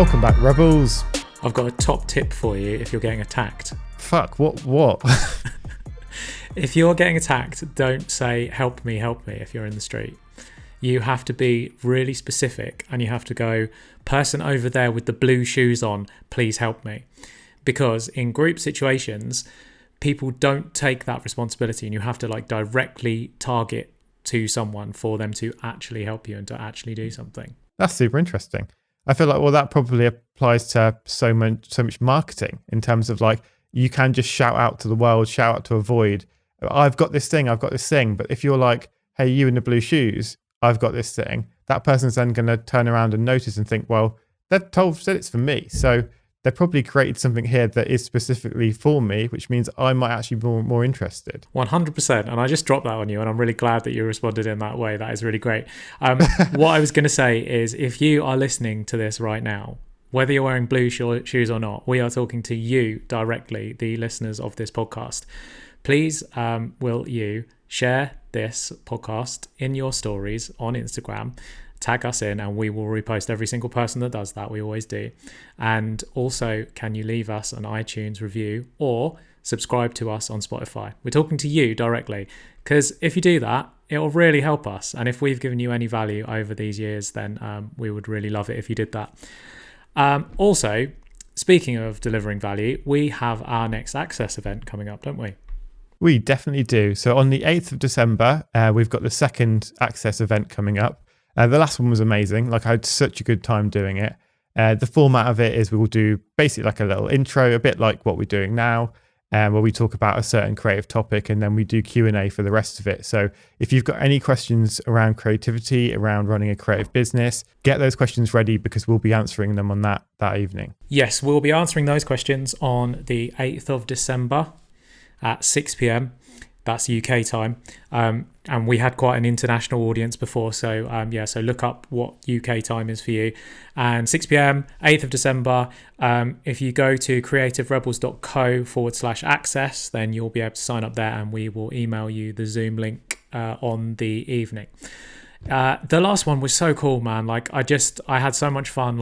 Welcome back, Rebels. I've got a top tip for you if you're getting attacked. Fuck, what? If you're getting attacked, don't say, help me, if you're in the street. You have to be really specific and you have to go, person over there with the blue shoes on, please help me. Because in group situations, people don't take that responsibility and you have to directly target to someone for them to actually help you and to actually do something. That's super interesting. I feel like, that probably applies to so much marketing in terms of you can just shout out to the world, shout out to a void. I've got this thing. But if you're like, hey, you in the blue shoes, I've got this thing, that person's then going to turn around and notice and think, well, they've said it's for me. So they probably created something here that is specifically for me, which means I might actually be more interested. 100%. And I just dropped that on you and I'm really glad that you responded in that way. That is really great. What I was going to say is if you are listening to this right now, whether you're wearing blue shoes or not, we are talking to you directly, the listeners of this podcast. Please, will you share this podcast in your stories on Instagram, tag us in, and we will repost every single person that does that. We always do. And also, can you leave us an iTunes review or subscribe to us on Spotify? We're talking to you directly, because if you do that, it will really help us. And if we've given you any value over these years, then we would really love it if you did that. Also, speaking of delivering value, we have our next Access event coming up, don't we? We definitely do. So on the 8th of December, we've got the second Access event coming up. The last one was amazing. I had such a good time doing it. The format of it is we will do basically a little intro, a bit like what we're doing now, where we talk about a certain creative topic and then we do Q&A for the rest of it. So if you've got any questions around creativity, around running a creative business, get those questions ready because we'll be answering them on that evening. Yes, we'll be answering those questions on the 8th of December at 6 p.m. That's UK time. And we had quite an international audience before. So so look up what UK time is for you. And 6 p.m, 8th of December, if you go to creativerebels.co/access, then you'll be able to sign up there and we will email you the Zoom link on the evening. The last one was so cool, man. I had so much fun.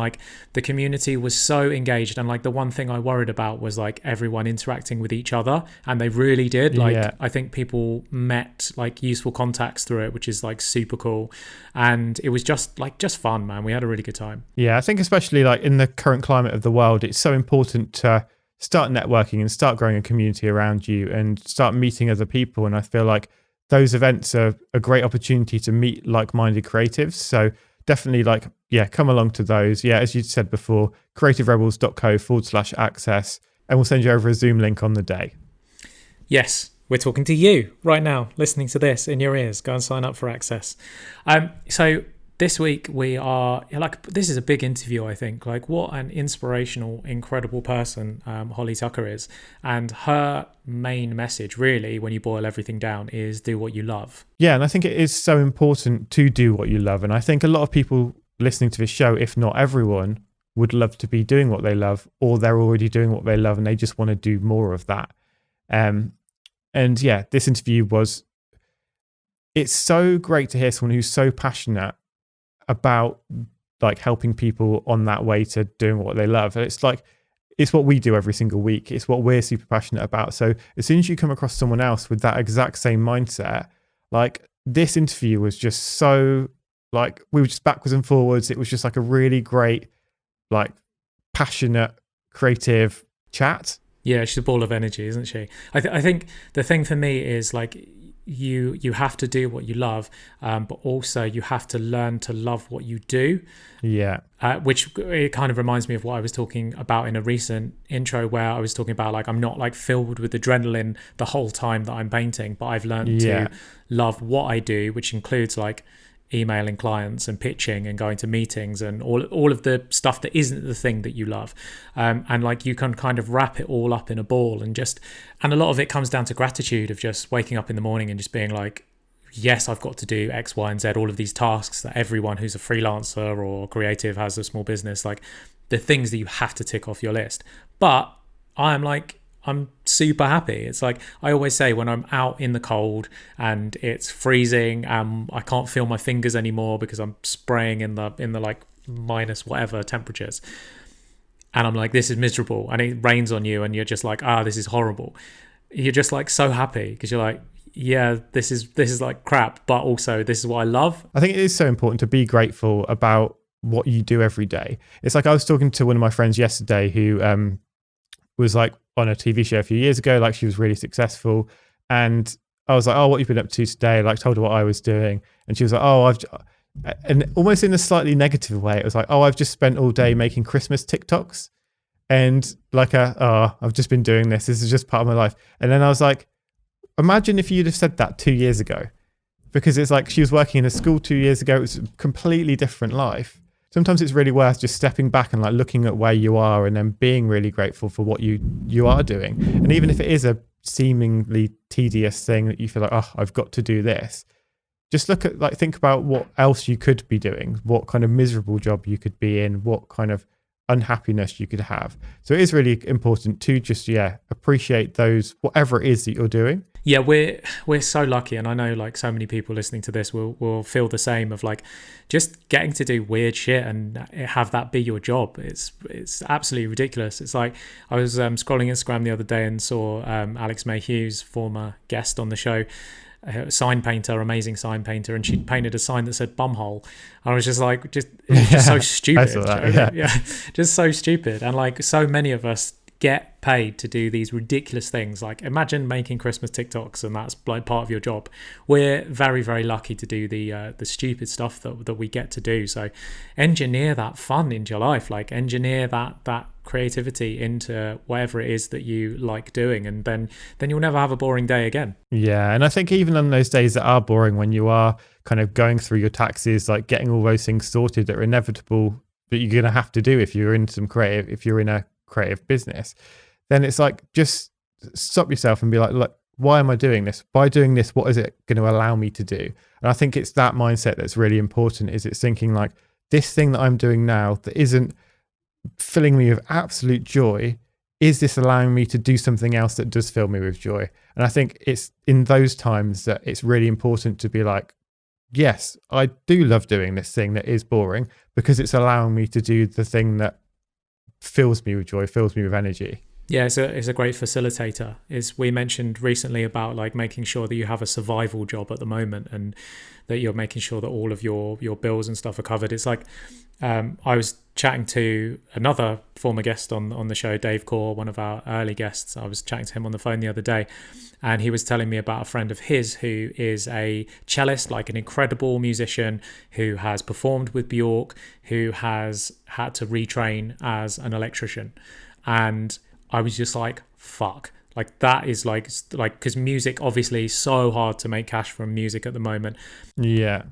The community was so engaged, and the one thing I worried about was everyone interacting with each other, and they really did. I think people met useful contacts through it, which is super cool, and it was just fun, man. We had a really good time. Yeah, I think especially in the current climate of the world, it's so important to start networking and start growing a community around you and start meeting other people. And I feel like those events are a great opportunity to meet like-minded creatives. So definitely come along to those. Yeah, as you said before, creativerebels.co/access, and we'll send you over a Zoom link on the day. Yes, we're talking to you right now, listening to this in your ears. Go and sign up for Access. So this week we are this is a big interview, I think. What an inspirational, incredible person Holly Tucker is. And her main message, really, when you boil everything down, is do what you love. Yeah, and I think it is so important to do what you love. And I think a lot of people listening to this show, if not everyone, would love to be doing what they love, or they're already doing what they love and they just want to do more of that. And yeah, this interview it's so great to hear someone who's so passionate about helping people on that way to doing what they love. It's what we do every single week. It's what we're super passionate about. So as soon as you come across someone else with that exact same mindset, this interview was just so we were just backwards and forwards. It was just a really great, passionate, creative chat. Yeah, she's a ball of energy, isn't she? I think the thing for me is you have to do what you love, but also you have to learn to love what you do. Yeah. Which it kind of reminds me of what I was talking about in a recent intro, where I was talking about I'm not filled with adrenaline the whole time that I'm painting, but I've learned to love what I do, which includes emailing clients and pitching and going to meetings and all of the stuff that isn't the thing that you love, and you can kind of wrap it all up in a ball, and a lot of it comes down to gratitude of just waking up in the morning and just being yes, I've got to do X, Y, and Z, all of these tasks that everyone who's a freelancer or creative has a small business, the things that you have to tick off your list. But I'm super happy. It's I always say, when I'm out in the cold and it's freezing, I can't feel my fingers anymore because I'm spraying in the minus whatever temperatures, and I'm like, this is miserable, and it rains on you and you're just like, this is horrible. You're just like so happy because you're like, yeah, this is like crap, but also this is what I love. I think it is so important to be grateful about what you do every day. It's like I was talking to one of my friends yesterday who was like on a TV show a few years ago, like she was really successful, and I was like, oh, what have you been up to today? Like told her what I was doing, and she was like, and almost in a slightly negative way, it was like, oh, I've just spent all day making Christmas TikToks, and like I've just been doing this is just part of my life. And then I was like, imagine if you'd have said that 2 years ago, because it's like she was working in a school 2 years ago. It was a completely different life. Sometimes it's really worth just stepping back and like looking at where you are and then being really grateful for what you are doing. And even if it is a seemingly tedious thing that you feel like, oh, I've got to do this, just think about what else you could be doing, what kind of miserable job you could be in, what kind of unhappiness you could have. So it is really important to just appreciate those, whatever it is that you're doing. Yeah, we're so lucky, and I know like so many people listening to this will feel the same, of like just getting to do weird shit and have that be your job. It's absolutely ridiculous. It's like I was scrolling Instagram the other day and saw Alex May Hughes, former guest on the show, sign painter, amazing sign painter, and she painted a sign that said bumhole. I was just like, it was just so stupid. I saw that, yeah, just so stupid. And like so many of us get paid to do these ridiculous things. Like imagine making Christmas TikToks and that's like part of your job. We're very, very lucky to do the stupid stuff that we get to do. So engineer that fun into your life, like engineer that creativity into whatever it is that you like doing, and then you'll never have a boring day again. Yeah, and I think even on those days that are boring, when you are kind of going through your taxes, like getting all those things sorted that are inevitable that you're going to have to do if you're in a creative business, then it's like just stop yourself and be like, look, why am I doing this? By doing this, what is it going to allow me to do? And I think it's that mindset that's really important. Is it's thinking like, this thing that I'm doing now that isn't filling me with absolute joy, is this allowing me to do something else that does fill me with joy? And I think it's in those times that it's really important to be like, yes, I do love doing this thing that is boring because it's allowing me to do the thing that fills me with joy, fills me with energy. Yeah, it's a great facilitator. We mentioned recently about like making sure that you have a survival job at the moment and that you're making sure that all of your bills and stuff are covered. It's like I was chatting to another former guest on the show, Dave Core, one of our early guests. I was chatting to him on the phone the other day, and he was telling me about a friend of his who is a cellist, like an incredible musician who has performed with Bjork, who has had to retrain as an electrician. And I was just like, fuck. Like that is like because music obviously is so hard to make cash from music at the moment. Yeah.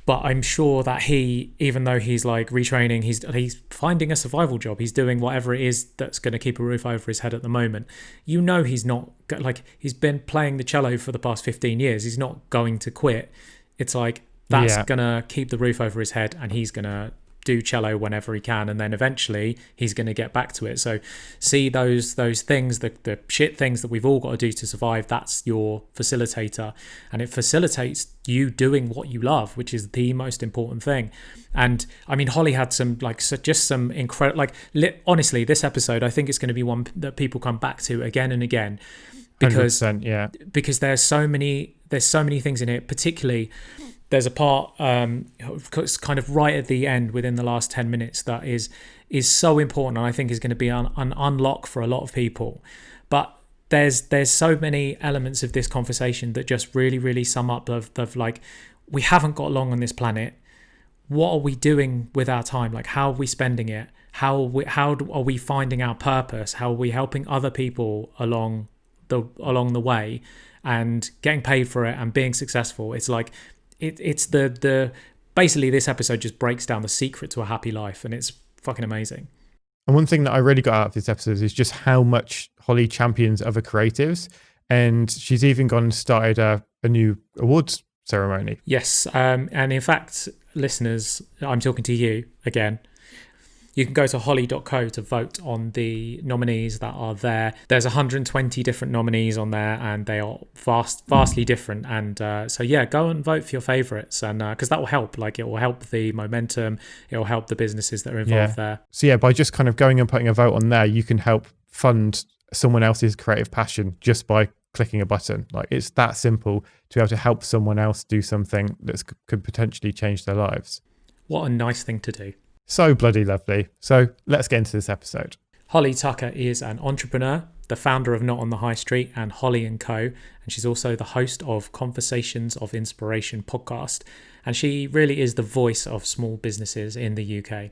But I'm sure that he, even though he's like retraining, he's finding a survival job. He's doing whatever it is that's going to keep a roof over his head at the moment. You know, he's not like, he's been playing the cello for the past 15 years. He's not going to quit. It's like, that's going to keep the roof over his head, and he's going to do cello whenever he can, and then eventually he's going to get back to it. So see those things, the shit things that we've all got to do to survive, that's your facilitator, and it facilitates you doing what you love, which is the most important thing. And I mean, Holly had some some incredible, honestly, this episode I think it's going to be one that people come back to again and again, because there's so many things in it. Particularly there's a part it's kind of right at the end within the last 10 minutes that is so important, and I think is going to be an unlock for a lot of people. But there's so many elements of this conversation that just really, really sum up of like, we haven't got long on this planet. What are we doing with our time? Like, how are we spending it? How are we finding our purpose? How are we helping other people along the way and getting paid for it and being successful? It's like, it's the basically this episode just breaks down the secret to a happy life, and it's fucking amazing. And one thing that I really got out of this episode is just how much Holly champions other creatives, and she's even gone and started a new awards ceremony. Yes, and in fact, listeners, I'm talking to you again. You can go to holly.co to vote on the nominees that are there. There's 120 different nominees on there, and they are vastly different. And so yeah, go and vote for your favorites, and because that will help. Like, it will help the momentum. It will help the businesses that are involved there. So yeah, by just kind of going and putting a vote on there, you can help fund someone else's creative passion just by clicking a button. Like, it's that simple to be able to help someone else do something that could potentially change their lives. What a nice thing to do. So bloody lovely. So let's get into this episode. Holly Tucker is an entrepreneur, the founder of Not on the High Street and Holly & Co. And she's also the host of Conversations of Inspiration podcast. And she really is the voice of small businesses in the UK.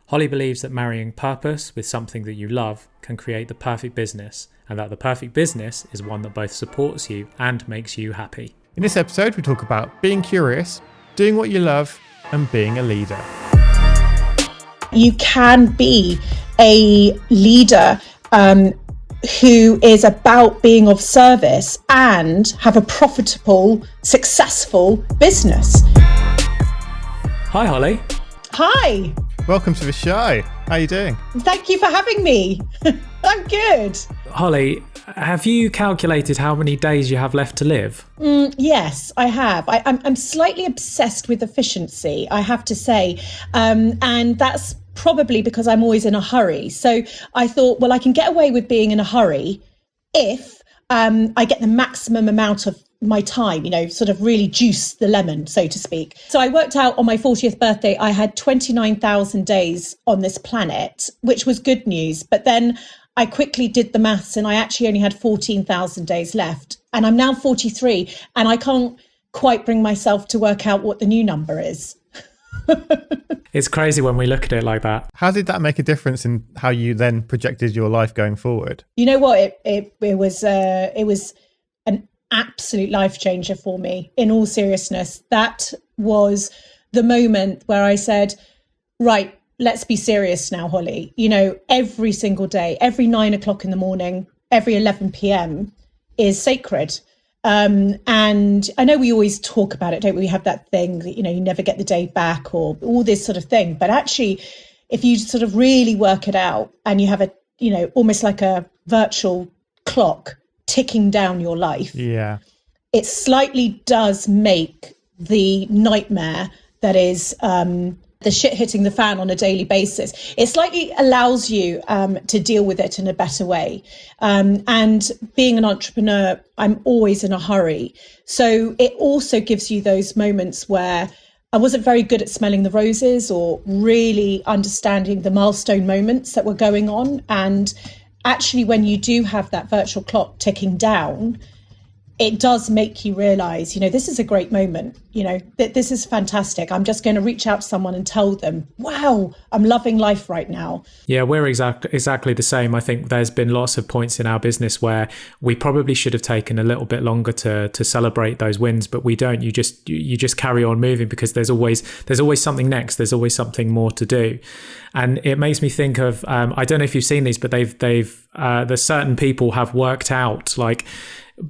Holly believes that marrying purpose with something that you love can create the perfect business, and that the perfect business is one that both supports you and makes you happy. In this episode, we talk about being curious, doing what you love, and being a leader. You can be a leader who is about being of service and have a profitable, successful business. Hi, Holly. Hi. Welcome to the show. How are you doing? Thank you for having me. I'm good. Holly, have you calculated how many days you have left to live? Yes, I have. I'm slightly obsessed with efficiency, I have to say. And that's probably because I'm always in a hurry. So I thought, well, I can get away with being in a hurry if I get the maximum amount of my time, sort of really juice the lemon, so to speak. So I worked out on my 40th birthday, I had 29,000 days on this planet, which was good news. But then I quickly did the maths and I actually only had 14,000 days left. And I'm now 43 and I can't quite bring myself to work out what the new number is. It's crazy when we look at it like that. How did that make a difference in how you then projected your life going forward? You know what? It was an absolute life changer for me, in all seriousness. That was the moment where I said, right, let's be serious now, Holly. Every single day, every 9 o'clock in the morning, every 11 p.m. is sacred. And I know we always talk about it, don't we? We have that thing that, you never get the day back or all this sort of thing. But actually, if you sort of really work it out and you have almost like a virtual clock ticking down your life, it slightly does make the nightmare that is the shit hitting the fan on a daily basis. It slightly allows you to deal with it in a better way. And being an entrepreneur, I'm always in a hurry. So it also gives you those moments where I wasn't very good at smelling the roses or really understanding the milestone moments that were going on. And actually, when you do have that virtual clock ticking down, it does make you realize, this is a great moment, that this is fantastic. I'm just going to reach out to someone and tell them, wow, I'm loving life right now. Yeah, we're exactly the same. I think there's been lots of points in our business where we probably should have taken a little bit longer to celebrate those wins, but we don't. You just carry on moving because there's always something next. There's always something more to do. And it makes me think of, I don't know if you've seen these, but there's certain people have worked out, like,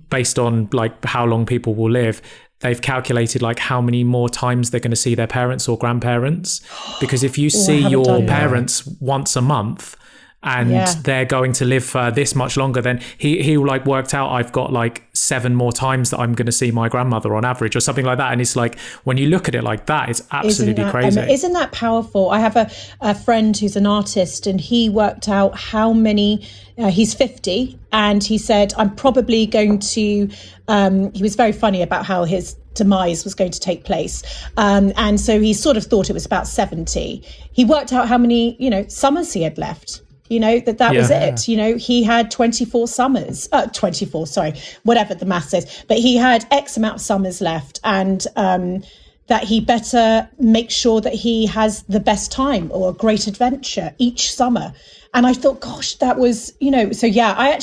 based on like how long people will live, they've calculated like how many more times they're going to see their parents or grandparents, because if you see your parents once a month and they're going to live for this much longer, then he like worked out I've got like 7 more times that I'm going to see my grandmother on average or something like that. And it's like, when you look at it like that, it's absolutely crazy. Isn't that powerful? I have a friend who's an artist, and he worked out how many, he's 50, and he said, I'm probably going to, he was very funny about how his demise was going to take place. And so he sort of thought it was about 70. He worked out how many, summers he had left. That was it. He had 24 summers, 24, sorry, whatever the math says, but he had X amount of summers left, and that he better make sure that he has the best time or a great adventure each summer. And I thought, gosh, that was, so yeah,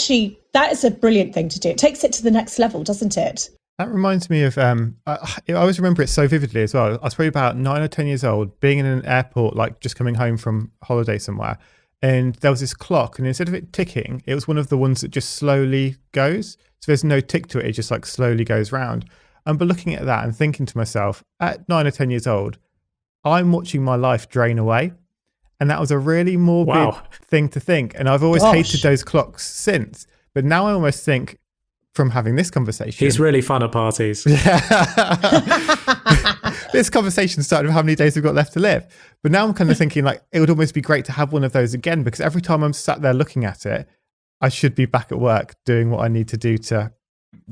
that is a brilliant thing to do. It takes it to the next level, doesn't it? That reminds me of, I always remember it so vividly as well. I was probably about 9 or 10 years old, being in an airport, like just coming home from holiday somewhere. And there was this clock, and instead of it ticking, it was one of the ones that just slowly goes. So there's no tick to it. It just like slowly goes round. But looking at that and thinking to myself, at 9 or 10 years old, I'm watching my life drain away. And that was a really morbid thing to think. And I've always hated those clocks since. But now I almost think, from having this conversation, he's really fun at parties. This conversation started with how many days we've got left to live. But now I'm kind of thinking like it would almost be great to have one of those again, because every time I'm sat there looking at it, I should be back at work doing what I need to do to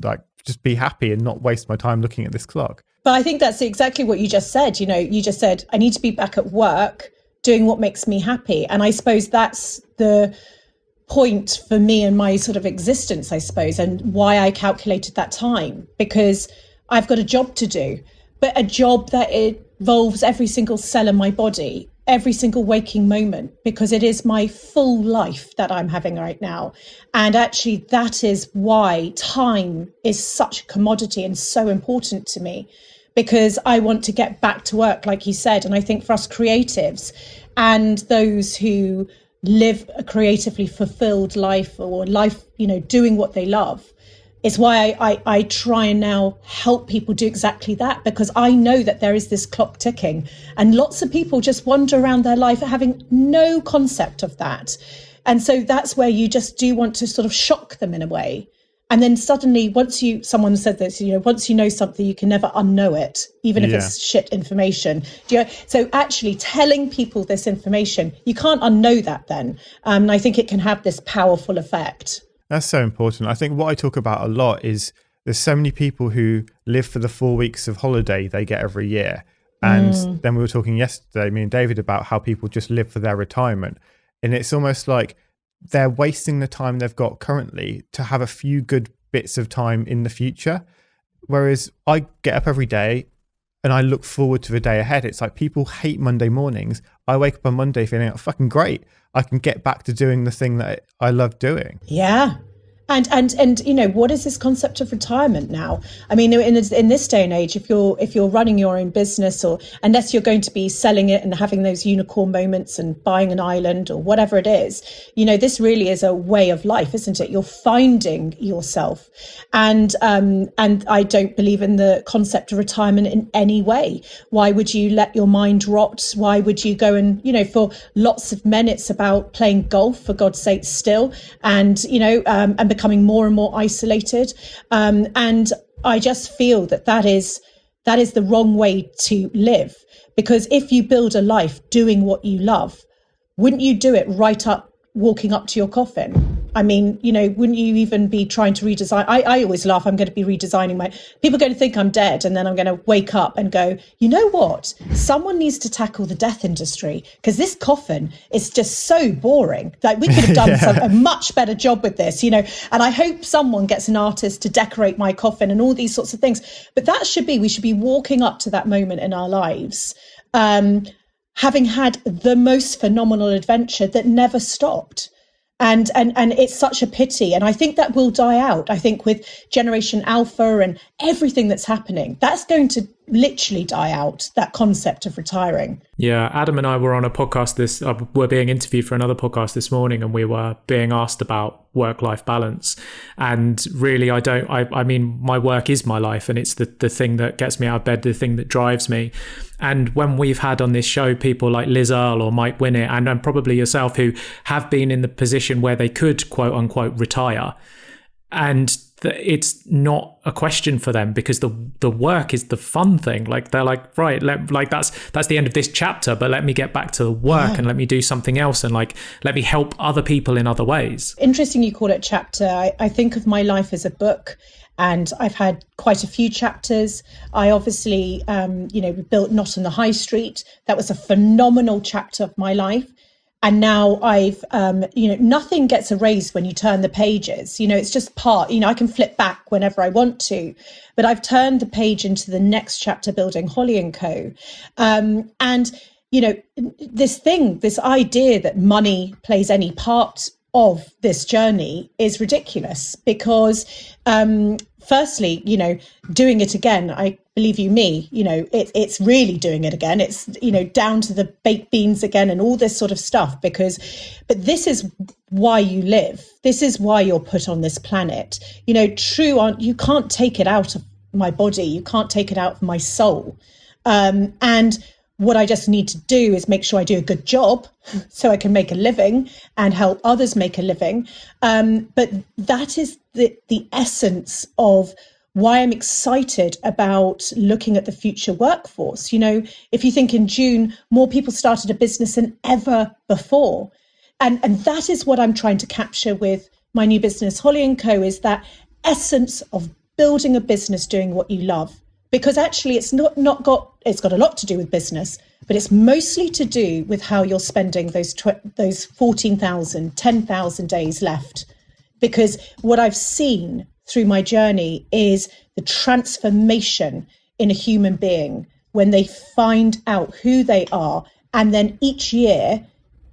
like just be happy and not waste my time looking at this clock. But I think that's exactly what you just said. You know, you just said, I need to be back at work doing what makes me happy. And I suppose that's the point for me and my sort of existence, I suppose, and why I calculated that time, because I've got a job to do, but a job that involves every single cell in my body, every single waking moment, because it is my full life that I'm having right now. And actually, that is why time is such a commodity and so important to me, because I want to get back to work, like you said. And I think for us creatives and those who live a creatively fulfilled life, or life, you know, doing what they love, it's why I try and now help people do exactly that, because I know that there is this clock ticking and lots of people just wander around their life having no concept of that. And so that's where you just do want to sort of shock them in a way. And then suddenly, someone said this, you know, once you know something, you can never unknow it, even if it's shit information. So actually telling people this information, you can't unknow that then. And I think it can have this powerful effect. That's so important. I think what I talk about a lot is there's so many people who live for the 4 weeks of holiday they get every year. And then we were talking yesterday, me and David, about how people just live for their retirement. And it's almost like they're wasting the time they've got currently to have a few good bits of time in the future. Whereas I get up every day and I look forward to the day ahead. It's like people hate Monday mornings. I wake up on Monday feeling fucking great. I can get back to doing the thing that I love doing. Yeah. And you know, what is this concept of retirement now? I mean, in this day and age, if you're running your own business, or unless you're going to be selling it and having those unicorn moments and buying an island or whatever it is, you know, this really is a way of life, isn't it? You're finding yourself, and I don't believe in the concept of retirement in any way. Why would you let your mind rot? Why would you go and, you know, for lots of men, it's about playing golf, for God's sake, still, and you know, and becoming more and more isolated. And I just feel that is the wrong way to live, because if you build a life doing what you love, wouldn't you do it right up, walking up to your coffin? I mean, you know, wouldn't you even be trying to redesign? I always laugh. I'm going to be redesigning people are going to think I'm dead, and then I'm going to wake up and go, you know what? Someone needs to tackle the death industry, because this coffin is just so boring. Like, we could have done a much better job with this, you know, and I hope someone gets an artist to decorate my coffin and all these sorts of things. But we should be walking up to that moment in our lives, having had the most phenomenal adventure that never stopped. And it's such a pity. And I think that will die out. I think with Generation Alpha and everything that's happening, that's going to literally die out, that concept of retiring. Yeah, Adam and I were on a podcast we're being interviewed for another podcast this morning, and we were being asked about work-life balance. And really, I mean, my work is my life, and it's the thing that gets me out of bed, the thing that drives me. And when we've had on this show people like Liz Earle or Mike Winnett, and probably yourself, who have been in the position where they could, quote unquote, retire, and it's not a question for them, because the work is the fun thing. Like, they're like, right, that's the end of this chapter, but let me get back to the work and let me do something else, and like, let me help other people in other ways. Interesting you call it chapter. I think of my life as a book, and I've had quite a few chapters. I obviously, built Not on the High Street. That was a phenomenal chapter of my life. And now I've, nothing gets erased when you turn the pages. You know, it's just part, you know, I can flip back whenever I want to, but I've turned the page into the next chapter, building Holly & Co. And, you know, this idea that money plays any part of this journey is ridiculous, because firstly, you know, doing it again, I believe you me, you know, it's really doing it again. It's, you know, down to the baked beans again and all this sort of stuff, but this is why you live. This is why you're put on this planet. You know, you can't take it out of my body. You can't take it out of my soul. And What I just need to do is make sure I do a good job so I can make a living and help others make a living. But that is the essence of why I'm excited about looking at the future workforce. You know, if you think in June, more people started a business than ever before. And that is what I'm trying to capture with my new business, Holly & Co, is that essence of building a business doing what you love. Because actually it's it's got a lot to do with business, but it's mostly to do with how you're spending those 14,000, 10,000 days left. Because what I've seen through my journey is the transformation in a human being when they find out who they are and then each year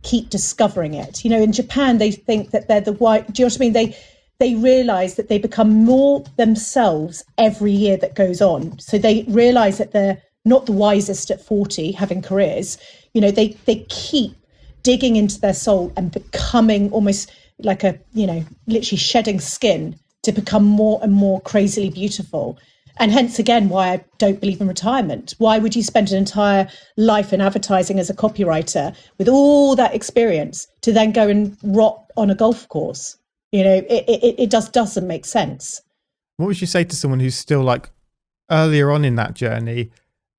keep discovering it. You know, in Japan, they think that they're the white, do you know what I mean? They realize that they become more themselves every year that goes on. So they realize that they're not the wisest at 40 having careers. You know, they keep digging into their soul and becoming almost like literally shedding skin to become more and more crazily beautiful. And hence, again, why I don't believe in retirement. Why would you spend an entire life in advertising as a copywriter with all that experience to then go and rot on a golf course? You know, it just doesn't make sense. What would you say to someone who's still like earlier on in that journey?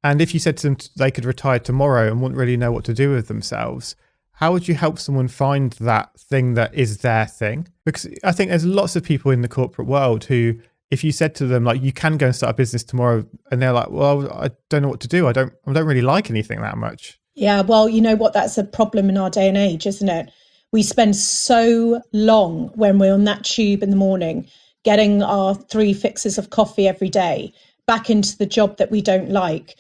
And if you said to them they could retire tomorrow and wouldn't really know what to do with themselves, how would you help someone find that thing that is their thing? Because I think there's lots of people in the corporate world who, if you said to them, like, you can go and start a business tomorrow, and they're like, well, I don't know what to do. I don't really like anything that much. Yeah, well, you know what? That's a problem in our day and age, isn't it? We spend so long when we're on that tube in the morning, getting our 3 fixes of coffee every day, back into the job that we don't like,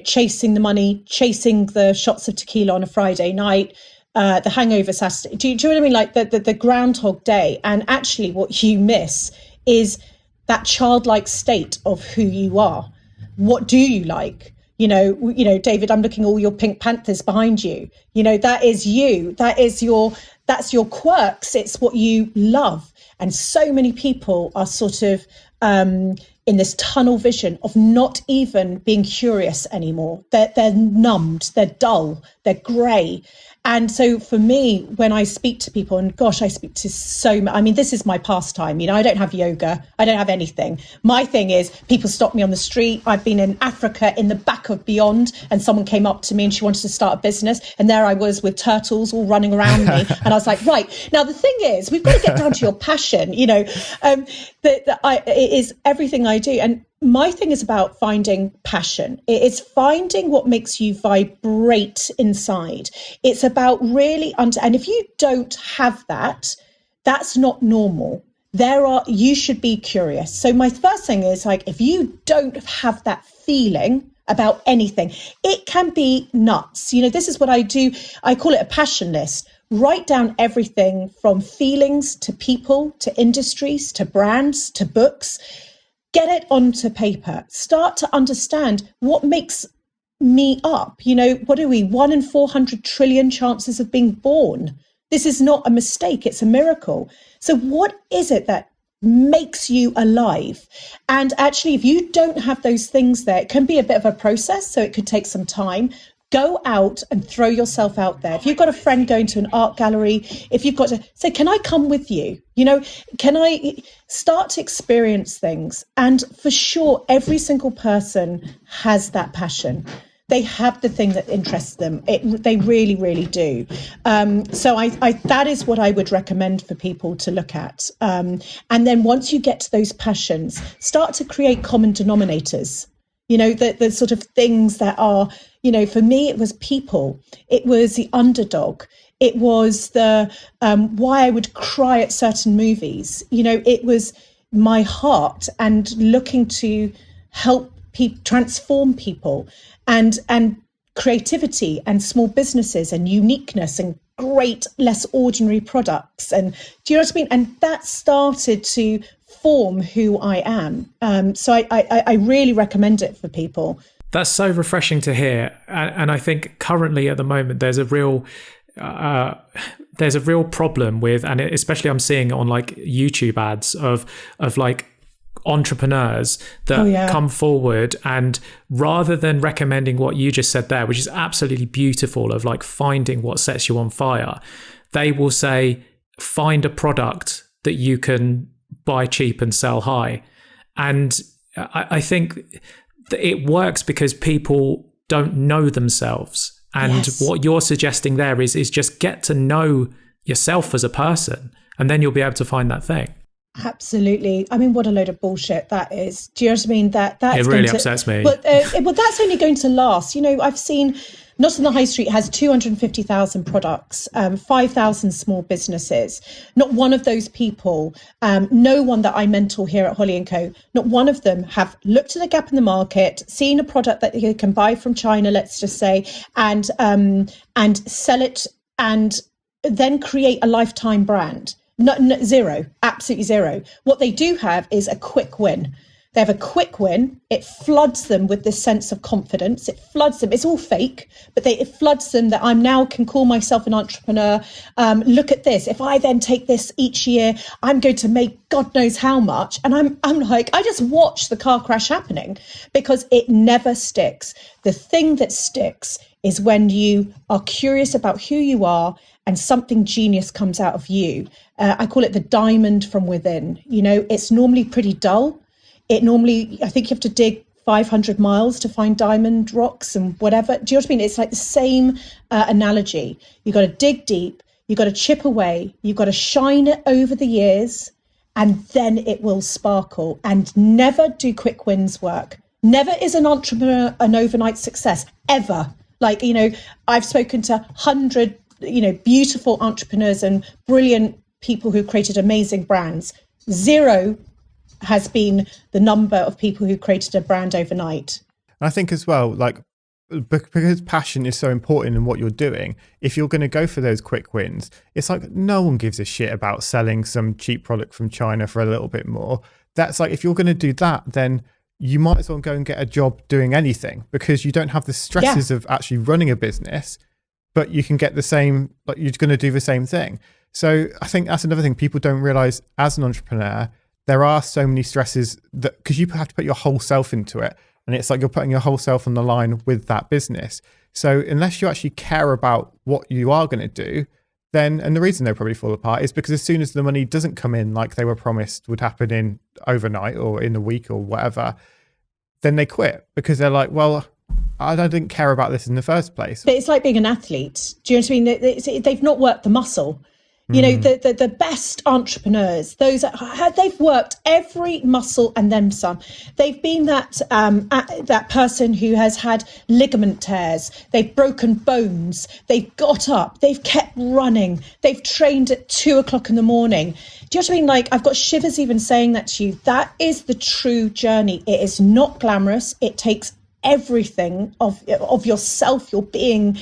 chasing the money, chasing the shots of tequila on a Friday night, the hangover Saturday. Do you know what I mean? Like the Groundhog Day. And actually what you miss is that childlike state of who you are. What do you like? You know, David, I'm looking at all your Pink Panthers behind you. You know, that is you. That's your quirks. It's what you love. And so many people are sort of in this tunnel vision of not even being curious anymore. They're numbed, they're dull, they're grey. And so for me, when I speak to people, and gosh, I speak to so many, I mean, this is my pastime. You know, I don't have yoga. I don't have anything. My thing is people stop me on the street. I've been in Africa in the back of Beyond, and someone came up to me and she wanted to start a business. And there I was with turtles all running around me. And I was like, right, now the thing is, we've got to get down to your passion, you know, it is everything I do. And my thing is about finding passion. It's finding what makes you vibrate inside. It's about really and if you don't have that, that's not normal. You should be curious. So my first thing is, like, if you don't have that feeling about anything, it can be nuts. You know, this is what I do. I call it a passion list. Write down everything from feelings to people, to industries, to brands, to books. Get it onto paper. Start to understand what makes me up. You know, what are we? 1 in 400 trillion chances of being born. This is not a mistake. It's a miracle. So what is it that makes you alive? And actually, if you don't have those things there, it can be a bit of a process. So it could take some time. Go out and throw yourself out there. If you've got a friend going to an art gallery, if you've got to say, can I come with you? You know, can I start to experience things? And for sure, every single person has that passion. They have the thing that interests them. They really, really do. So that is what I would recommend for people to look at. And then once you get to those passions, start to create common denominators. You know, the sort of things that are, you know, for me, it was people. It was the underdog. It was the why I would cry at certain movies. You know, it was my heart and looking to help people, transform people, and creativity and small businesses and uniqueness and great, less ordinary products. And do you know what I mean? And that started to form who I am. So I really recommend it for people. That's so refreshing to hear. And I think currently at the moment, there's a real problem with, and especially I'm seeing it on like YouTube ads of like entrepreneurs that come forward, and rather than recommending what you just said there, which is absolutely beautiful, of like finding what sets you on fire, they will say, find a product that you can buy cheap and sell high. And I think that it works because people don't know themselves. And what you're suggesting there is just get to know yourself as a person, and then you'll be able to find that thing. Absolutely. I mean, what a load of bullshit that is. Do you know what I mean? That's it really upsets me. But that's only going to last. You know, I've seen Not on the High Street has 250,000 products, 5,000 small businesses. Not one of those people, no one that I mentor here at Holly & Co., not one of them have looked at a gap in the market, seen a product that they can buy from China, let's just say, and sell it and then create a lifetime brand. Zero, absolutely zero. What they do have is a quick win. They have a quick win. It floods them with this sense of confidence. It floods them. It's all fake, but it floods them that I'm now can call myself an entrepreneur. Look at this. If I then take this each year, I'm going to make God knows how much. And I'm like, I just watch the car crash happening because it never sticks. The thing that sticks is when you are curious about who you are and something genius comes out of you. I call it the diamond from within. You know, it's normally pretty dull. I think you have to dig 500 miles to find diamond rocks and whatever. Do you know what I mean? It's like the same analogy. You've got to dig deep, you've got to chip away, you've got to shine it over the years, and then it will sparkle. And never do quick wins work. Never is an entrepreneur an overnight success, ever. Like, you know, I've spoken to 100, beautiful entrepreneurs and brilliant people who created amazing brands. Zero has been the number of people who created a brand overnight. I think as well, like, because passion is so important in what you're doing, if you're going to go for those quick wins, it's like no one gives a shit about selling some cheap product from China for a little bit more. That's like, if you're going to do that, then you might as well go and get a job doing anything, because you don't have the stresses of actually running a business, but you can get the same, like you're going to do the same thing. So I think that's another thing people don't realize as an entrepreneur. There are so many stresses that, because you have to put your whole self into it, and it's like you're putting your whole self on the line with that business. So unless you actually care about what you are going to do, then, and the reason they probably fall apart is because as soon as the money doesn't come in like they were promised would happen in overnight or in a week or whatever, then they quit because they're like, well, I didn't care about this in the first place. But it's like being an athlete. Do you know what I mean? They've not worked the muscle. You know, the best entrepreneurs, they've worked every muscle and then some. They've been that person who has had ligament tears. They've broken bones. They've got up. They've kept running. They've trained at 2:00 in the morning. Do you know what I mean? Like, I've got shivers even saying that to you. That is the true journey. It is not glamorous. It takes everything of yourself, your being,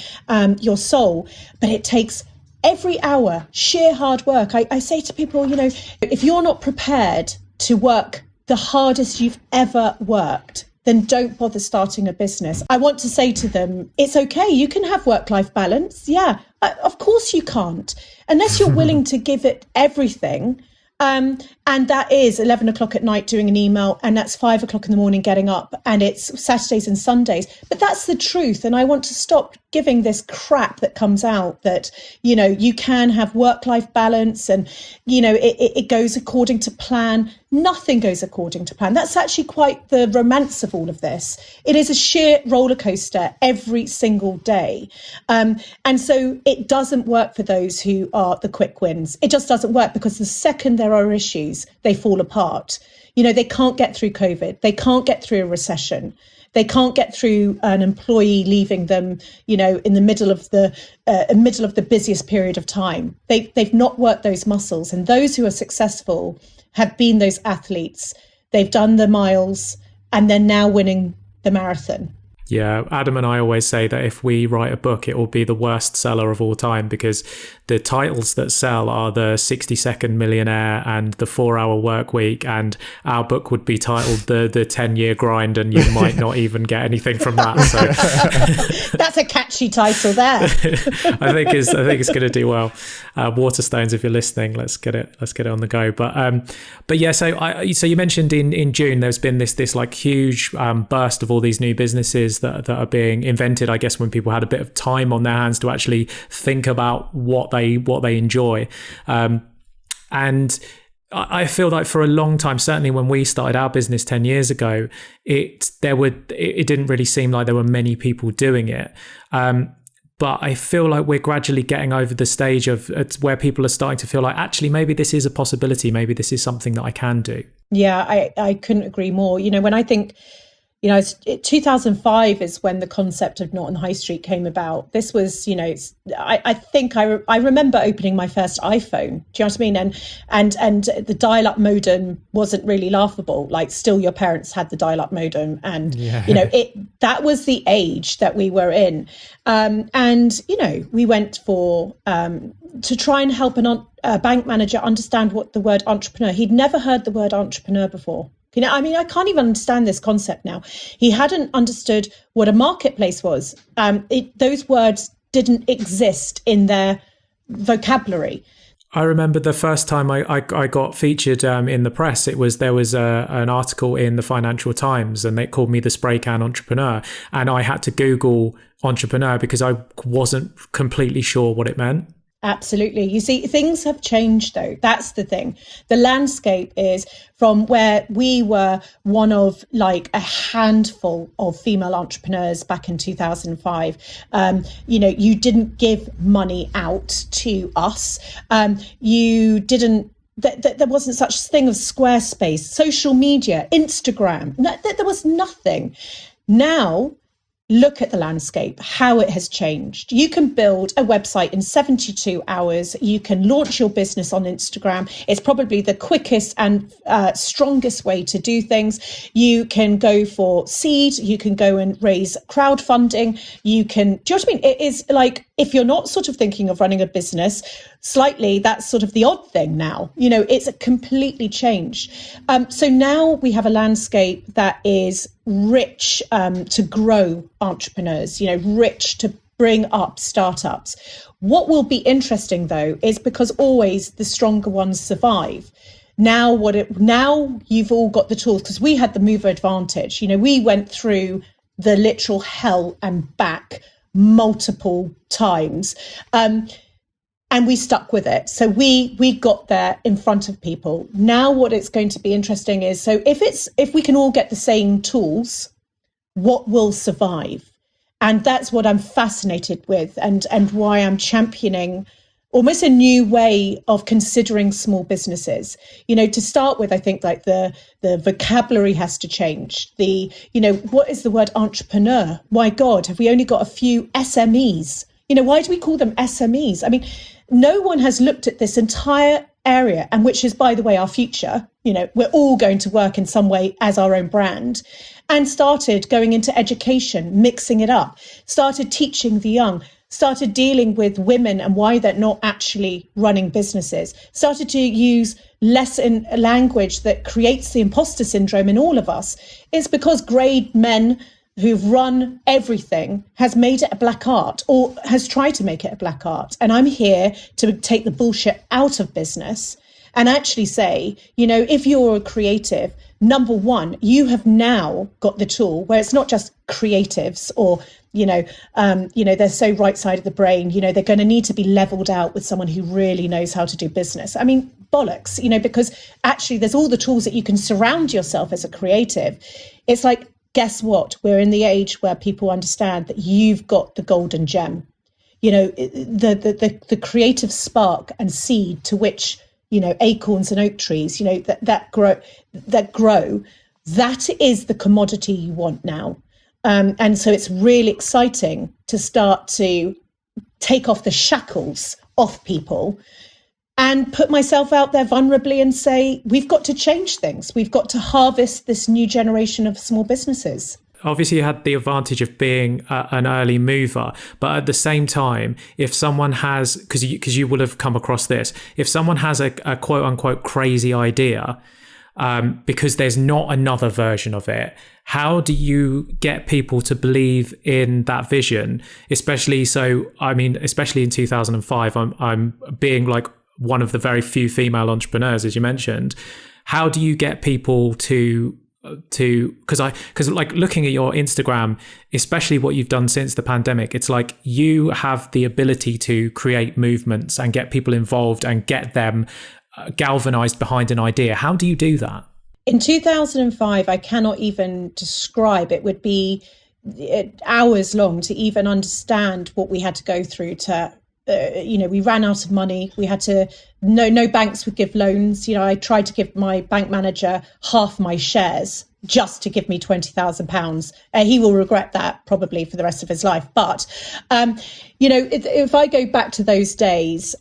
your soul, but it takes every hour, sheer hard work. I say to people, you know, if you're not prepared to work the hardest you've ever worked, then don't bother starting a business. I want to say to them, it's okay. You can have work-life balance. Yeah, of course you can't, unless you're willing to give it everything. And that is 11:00 at night doing an email, and that's 5:00 in the morning getting up, and it's Saturdays and Sundays. But that's the truth. And I want to stop giving this crap that comes out that, you know, you can have work-life balance and, you know, it goes according to plan. Nothing goes according to plan. That's actually quite the romance of all of this. It is a sheer roller coaster every single day. And so it doesn't work for those who are the quick wins. It just doesn't work, because the second there are issues, they fall apart. You know, they can't get through COVID. They can't get through a recession. They can't get through an employee leaving them, you know, in the middle of the busiest period of time. They've not worked those muscles. And those who are successful have been those athletes. They've done the miles and they're now winning the marathon. Yeah, Adam and I always say that if we write a book, it will be the worst seller of all time, because the titles that sell are the 60-second millionaire and the 4-hour work week, and our book would be titled the 10-year grind, and you might not even get anything from that. So that's a catchy title there. I think it's going to do well. Waterstones, if you're listening, let's get it on the go. But yeah, so you mentioned in June there's been this like huge burst of all these new businesses that are being invented, I guess, when people had a bit of time on their hands to actually think about what they enjoy. And I feel like for a long time, certainly when we started our business 10 years ago, it didn't really seem like there were many people doing it. But I feel like we're gradually getting over the stage of where people are starting to feel like, actually, maybe this is a possibility. Maybe this is something that I can do. Yeah, I couldn't agree more. When I think, 2005 is when the concept of Not on High Street came about. This was, I think I remember opening my first iPhone. Do you know what I mean? And the dial-up modem wasn't really laughable. Like, still your parents had the dial-up modem, and that was the age that we were in. We went for to try and help a bank manager understand what the word entrepreneur. He'd never heard the word entrepreneur before. I can't even understand this concept now. He hadn't understood what a marketplace was. Those words didn't exist in their vocabulary. I remember the first time I got featured in the press, there was an article in the Financial Times, and they called me the spray can entrepreneur. And I had to Google entrepreneur because I wasn't completely sure what it meant. Absolutely. You see, things have changed, though. That's the thing. The landscape is from where we were one of like a handful of female entrepreneurs back in 2005. You didn't give money out to us. You didn't. There wasn't such thing of Squarespace, social media, Instagram. There was nothing. Now, look at the landscape, how it has changed. You can build a website in 72 hours. You can launch your business on Instagram. It's probably the quickest and strongest way to do things. You can go for seed. You can go and raise crowdfunding. You can, do you know what I mean? It is like, if you're not sort of thinking of running a business, slightly, that's sort of the odd thing now. It's completely changed. So now we have a landscape that is rich to grow entrepreneurs, rich to bring up startups. What will be interesting, though, is because always the stronger ones survive. Now you've all got the tools, because we had the mover advantage. We went through the literal hell and back multiple times. And we stuck with it. So we got there in front of people. Now what it's going to be interesting is, so if we can all get the same tools, what will survive? And that's what I'm fascinated with, and why I'm championing almost a new way of considering small businesses. To start with, I think like the vocabulary has to change. What is the word entrepreneur? My God, have we only got a few SMEs? Why do we call them SMEs? I mean, no one has looked at this entire area, and which is, by the way, our future. We're all going to work in some way as our own brand, and started going into education, mixing it up, started teaching the young, started dealing with women and why they're not actually running businesses, started to use less in language that creates the imposter syndrome in all of us. It's because grade men who've run everything has made it a black art, or has tried to make it a black art. And I'm here to take the bullshit out of business and actually say, if you're a creative, number one, you have now got the tool where it's not just creatives or, they're so right side of the brain, they're going to need to be leveled out with someone who really knows how to do business. I mean, bollocks, because actually there's all the tools that you can surround yourself as a creative. It's like, guess what? We're in the age where people understand that you've got the golden gem, the creative spark and seed to which, acorns and oak trees, that grow. That is the commodity you want now. And so it's really exciting to start to take off the shackles off people and put myself out there vulnerably and say, we've got to change things. We've got to harvest this new generation of small businesses. obviously you had the advantage of being an early mover, but at the same time, if someone has, because you will have come across this, if someone has a quote unquote crazy idea, because there's not another version of it, how do you get people to believe in that vision? Especially in 2005, I'm being like one of the very few female entrepreneurs, as you mentioned. How do you get people to because like looking at your Instagram, especially what you've done since the pandemic, it's like you have the ability to create movements and get people involved and get them galvanized behind an idea. How do you do that? In 2005, I cannot even describe. It would be hours long to even understand what we had to go through to, we ran out of money. We had to, no banks would give loans. I tried to give my bank manager half my shares just to give me £20,000. He will regret that probably for the rest of his life. But, if I go back to those days,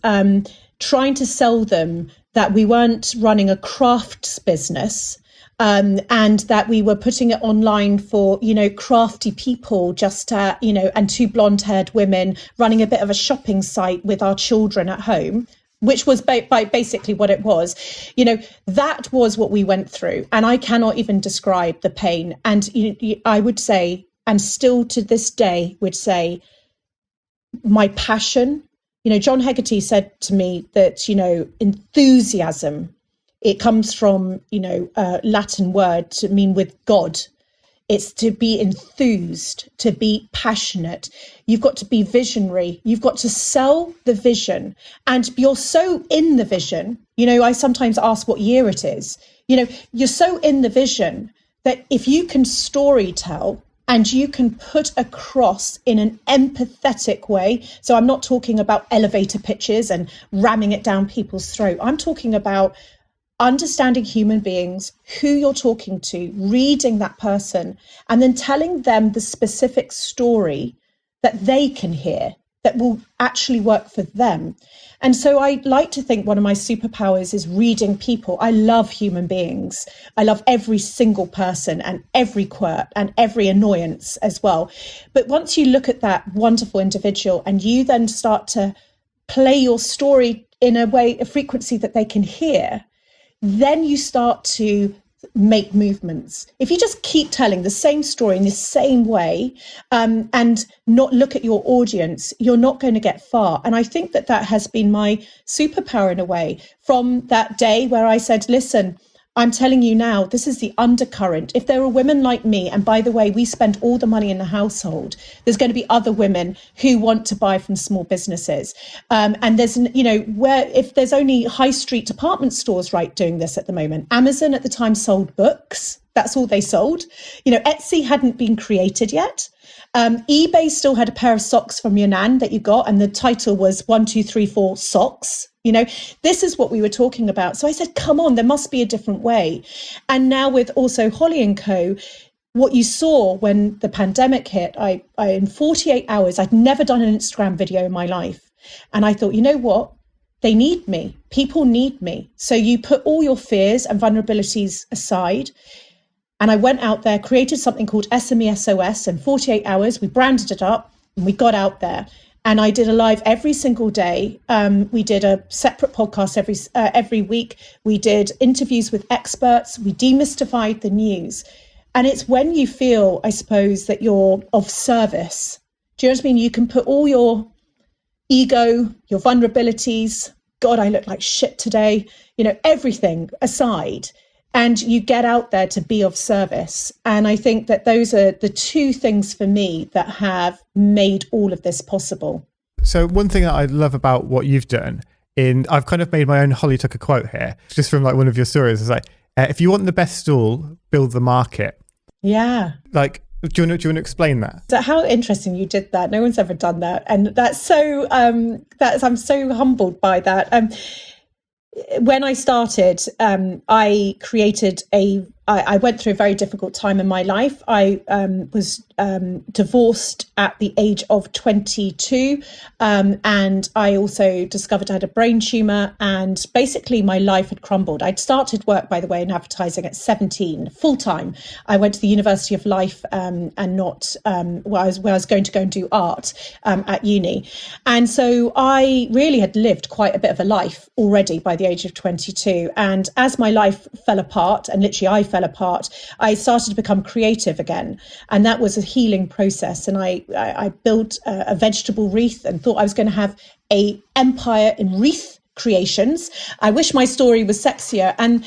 trying to sell them that we weren't running a crafts business, and that we were putting it online for, crafty people, just, and two blonde-haired women running a bit of a shopping site with our children at home, which was basically what it was. That was what we went through. And I cannot even describe the pain. And I would say, and still to this day would say, my passion, John Hegarty said to me that, enthusiasm, it comes from, a Latin word to mean with God. It's to be enthused, to be passionate. You've got to be visionary. You've got to sell the vision. And you're so in the vision. I sometimes ask what year it is. You're so in the vision that if you can story tell and you can put across in an empathetic way. So I'm not talking about elevator pitches and ramming it down people's throat. I'm talking about understanding human beings, who you're talking to, reading that person, and then telling them the specific story that they can hear that will actually work for them. And so I like to think one of my superpowers is reading people. I love human beings. I love every single person and every quirk and every annoyance as well. But once you look at that wonderful individual and you then start to play your story in a frequency that they can hear, then you start to make movements. If you just keep telling the same story in the same way, and not look at your audience, you're not going to get far. And I think that has been my superpower in a way, from that day where I said, listen, I'm telling you now, this is the undercurrent. If there are women like me, and by the way, we spend all the money in the household, there's going to be other women who want to buy from small businesses. And there's, where if there's only high street department stores doing this at the moment. Amazon at the time sold books. That's all they sold. Etsy hadn't been created yet. eBay still had a pair of socks from your nan that you got, and the title was 1, 2, 3, 4 socks. This is what we were talking about. So I said, come on, there must be a different way. And now with also Holly & Co., what you saw when the pandemic hit, I in 48 hours, I'd never done an Instagram video in my life. And I thought, you know what? They need me. People need me. So you put all your fears and vulnerabilities aside. And I went out there, created something called SME SOS in 48 hours. We branded it up and we got out there. And I did a live every single day. We did a separate podcast every week. We did interviews with experts. We demystified the news. And it's when you feel, I suppose, that you're of service. Do you know what I mean? You can put all your ego, your vulnerabilities, God, I look like shit today, everything aside. And you get out there to be of service. And I think that those are the two things for me that have made all of this possible. So one thing that I love about what you've done, I've kind of made my own Holly Tucker quote here, just from one of your stories. It's like, if you want the best stall, build the market. Yeah. Do you want to explain that? So how interesting you did that. No one's ever done that. And that's so, I'm so humbled by that. When I started, I created a I went through a very difficult time in my life. I was divorced at the age of 22. And I also discovered I had a brain tumour, and basically my life had crumbled. I'd started work, by the way, in advertising at 17, full time. I went to the University of Life and not where I was going to go and do art at uni. And so I really had lived quite a bit of a life already by the age of 22. And as my life fell apart, and literally I fell apart, I started to become creative again. And that was a healing process. And I built a vegetable wreath and thought I was going to have a empire in wreath creations. I wish my story was sexier. And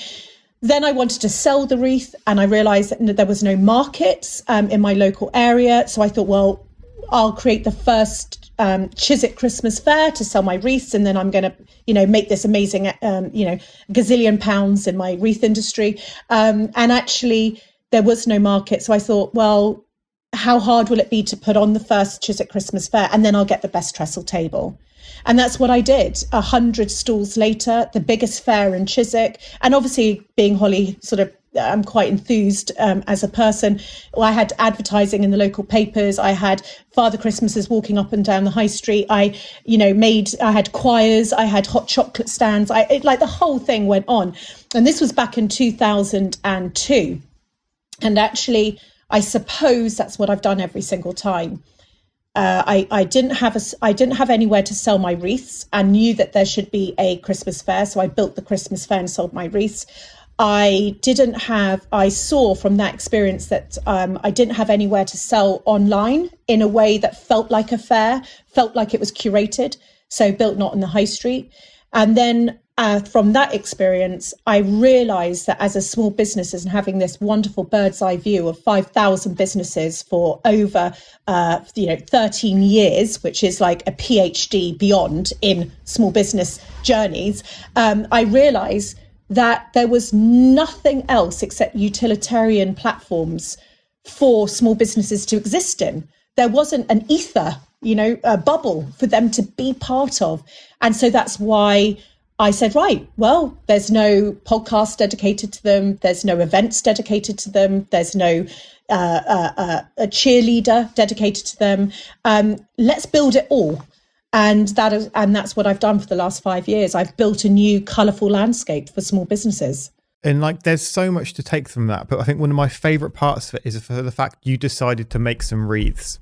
then I wanted to sell the wreath, and I realized that there was no market in my local area. So I thought, well, I'll create the first Chiswick Christmas fair to sell my wreaths, and then I'm going to, make this amazing, gazillion pounds in my wreath industry. And actually, there was no market. So I thought, well, how hard will it be to put on the first Chiswick Christmas fair, and then I'll get the best trestle table. And that's what I did. 100 stalls later, the biggest fair in Chiswick. And obviously, being Holly, I'm quite enthused as a person. I had advertising in the local papers. I had Father Christmases walking up and down the high street. I had choirs. I had hot chocolate stands. The whole thing went on. And this was back in 2002. And actually, I suppose that's what I've done every single time. I didn't have anywhere to sell my wreaths, and knew that there should be a Christmas fair. So I built the Christmas fair and sold my wreaths. I saw from that experience that I didn't have anywhere to sell online in a way that felt like a fair, felt like it was curated. So built not on the high street. And then from that experience, I realized that as a small business and having this wonderful bird's eye view of 5,000 businesses for over 13 years, which is like a PhD beyond in small business journeys, I realized that there was nothing else except utilitarian platforms for small businesses to exist in. There wasn't an ether, a bubble for them to be part of. And so that's why I said, right, well, there's no podcast dedicated to them. There's no events dedicated to them. There's no a cheerleader dedicated to them. Let's build it all. And that's what I've done for the last 5 years. I've built a new colourful landscape for small businesses. And there's so much to take from that. But I think one of my favourite parts of it is for the fact you decided to make some wreaths.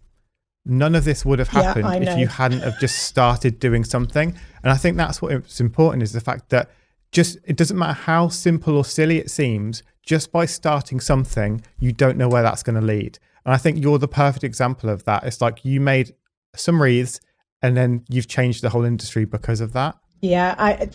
None of this would have happened if you hadn't have just started doing something. And I think that's what's important, is the fact that it doesn't matter how simple or silly it seems, just by starting something, you don't know where that's going to lead. And I think you're the perfect example of that. It's like you made some wreaths, and then you've changed the whole industry because of that. Yeah,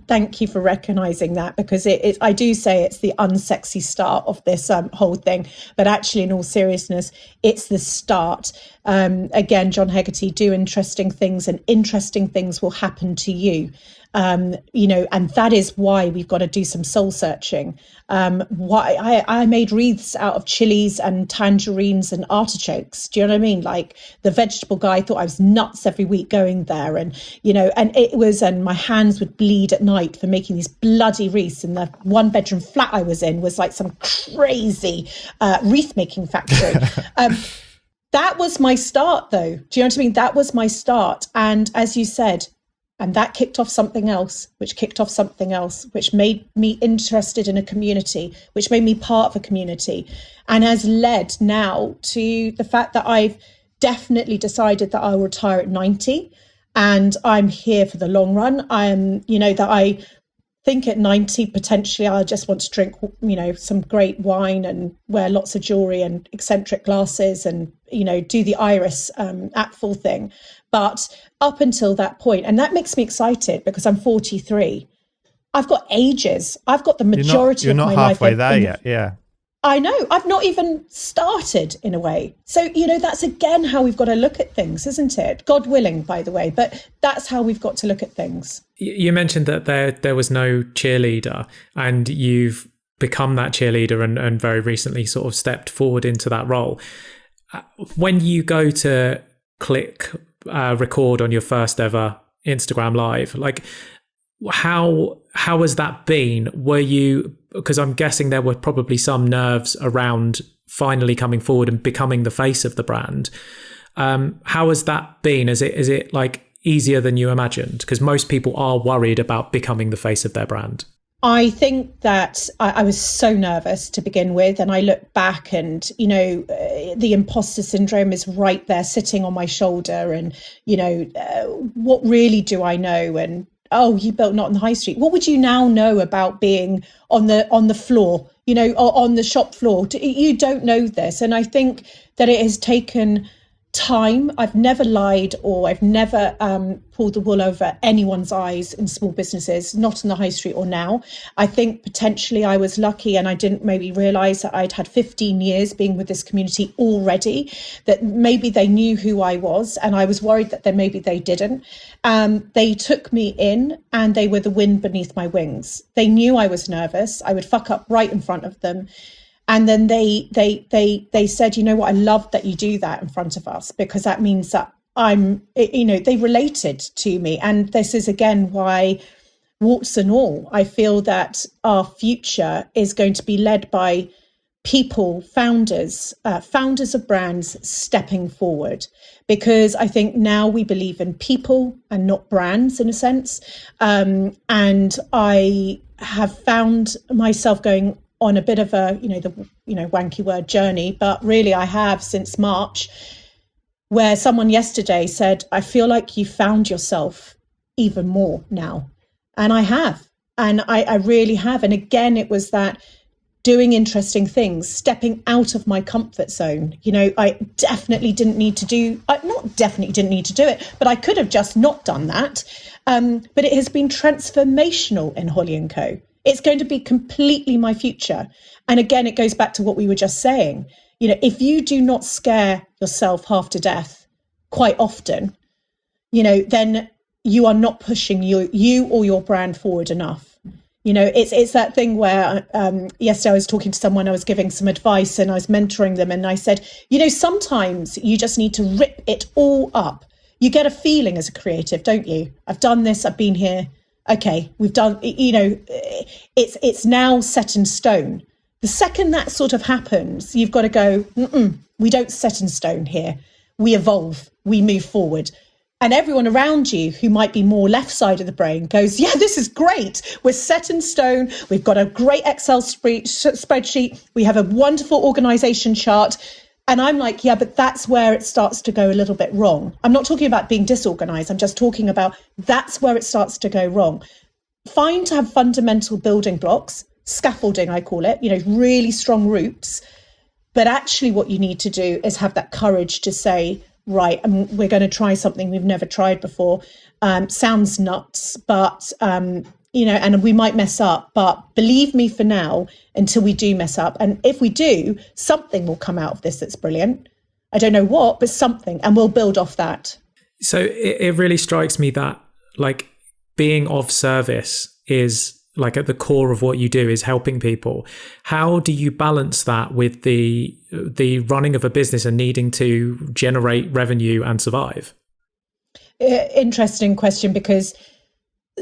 thank you for recognising that, because I do say it's the unsexy start of this whole thing. But actually, in all seriousness, it's the start. Again, John Hegarty, do interesting things, and interesting things will happen to you. And that is why we've got to do some soul searching. Why I made wreaths out of chilies and tangerines and artichokes. Do you know what I mean? Like, the vegetable guy thought I was nuts every week going there, and my hands would bleed at night for making these bloody wreaths. And the 1-bedroom flat I was in was like some crazy wreath making factory. That was my start, though. Do you know what I mean? That was my start. And as you said, and that kicked off something else, which kicked off something else, which made me interested in a community, which made me part of a community, and has led now to the fact that I've definitely decided that I'll retire at 90, and I'm here for the long run. I think at 90, potentially I just want to drink, some great wine and wear lots of jewelry and eccentric glasses and, do the iris at full thing. But up until that point, and that makes me excited because I'm 43, I've got ages. I've got the majority of my life. You're not halfway there yet, yeah. I know. I've not even started, in a way. So, that's again how we've got to look at things, isn't it? God willing, by the way, but that's how we've got to look at things. You mentioned that there was no cheerleader, and you've become that cheerleader and very recently sort of stepped forward into that role. When you go to click record on your first ever Instagram live, like how has that been? Were you because I'm guessing there were probably some nerves around finally coming forward and becoming the face of the brand. How has that been? Is it like easier than you imagined? Because most people are worried about becoming the face of their brand. I think that I was so nervous to begin with, and I look back and, you know, the imposter syndrome is right there sitting on my shoulder, and, you know, what really do I know? And, oh, you built Not on the High Street. What would you now know about being on the floor, you know, or on the shop floor? You don't know this. And I think that it has taken time. I've never lied, or I've never pulled the wool over anyone's eyes in small businesses, not on the high street or now. I think potentially I was lucky, and I didn't maybe realise that I'd had 15 years being with this community already, that maybe they knew who I was, and I was worried that then maybe they didn't. They took me in, and they were the wind beneath my wings. They knew I was nervous. I would fuck up right in front of them. And then they said, you know what, I love that you do that in front of us, because that means that they related to me. And this is, again, why, warts and all, I feel that our future is going to be led by people, founders of brands stepping forward. Because I think now we believe in people and not brands, in a sense. And I have found myself going on a bit of a, wanky word journey, but really I have since March, where someone yesterday said, I feel like you found yourself even more now. And I have, and I really have. And again, it was that doing interesting things, stepping out of my comfort zone. You know, I definitely didn't need to do it, but I could have just not done that. But it has been transformational in Holly & Co. It's going to be completely my future. And again, it goes back to what we were just saying. You know, if you do not scare yourself half to death quite often, you know, then you are not pushing you or your brand forward enough. You know, it's that thing where yesterday I was talking to someone, I was giving some advice and I was mentoring them. And I said, you know, sometimes you just need to rip it all up. You get a feeling as a creative, don't you? I've done this, I've been here. Okay, we've done, you know, it's now set in stone. The second that sort of happens, you've got to go, we don't set in stone here. We evolve, we move forward. And everyone around you who might be more left side of the brain goes, yeah, this is great. We're set in stone. We've got a great Excel spreadsheet. We have a wonderful organization chart. And I'm like, yeah, but that's where it starts to go a little bit wrong. I'm not talking about being disorganized. I'm just talking about that's where it starts to go wrong. Fine to have fundamental building blocks, scaffolding, I call it, you know, really strong roots. But actually what you need to do is have that courage to say, right, we're going to try something we've never tried before. Sounds nuts, but, you know, and we might mess up, but believe me for now, until we do mess up. And if we do, something will come out of this that's brilliant. I don't know what, but something, and we'll build off that. So it really strikes me that, like, being of service is, like, at the core of what you do is helping people. How do you balance that with the running of a business and needing to generate revenue and survive? Interesting question, because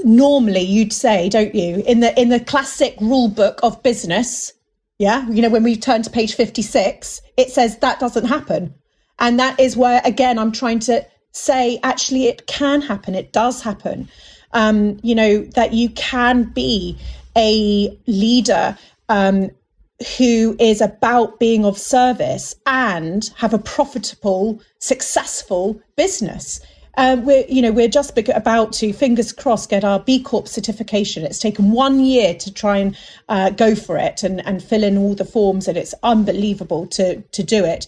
normally you'd say, don't you, in the classic rule book of business, yeah, you know, when we turn to page 56, it says that doesn't happen. And that is where, again, I'm trying to say, actually, it can happen. It does happen. You know, that you can be a leader who is about being of service and have a profitable, successful business. We're just about to, fingers crossed, get our B Corp certification. It's taken 1 year to try and go for it and fill in all the forms, and it's unbelievable to do it.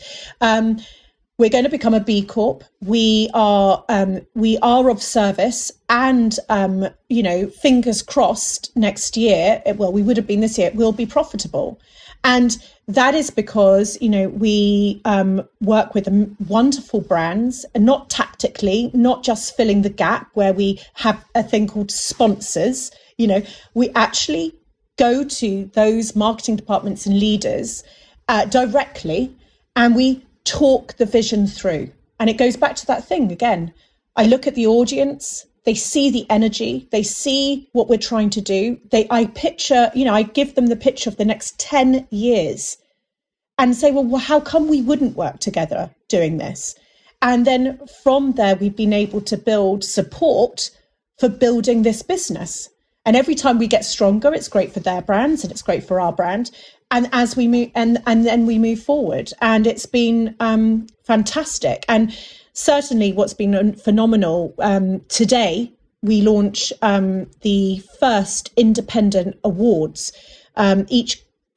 We're going to become a B Corp. We are of service, and you know, fingers crossed, next year, we would have been this year, it will be profitable. And that is because, you know, we work with wonderful brands, and not tactically, not just filling the gap where we have a thing called sponsors. You know, we actually go to those marketing departments and leaders directly, and we talk the vision through. And it goes back to that thing again. I look at the audience, they see the energy, they see what we're trying to do. I give them the picture of the next 10 years and say, well, how come we wouldn't work together doing this? And then from there, we've been able to build support for building this business. And every time we get stronger, it's great for their brands and it's great for our brand. And as we move, and then we move forward, and it's been fantastic. And certainly what's been phenomenal, today, we launch the first independent awards.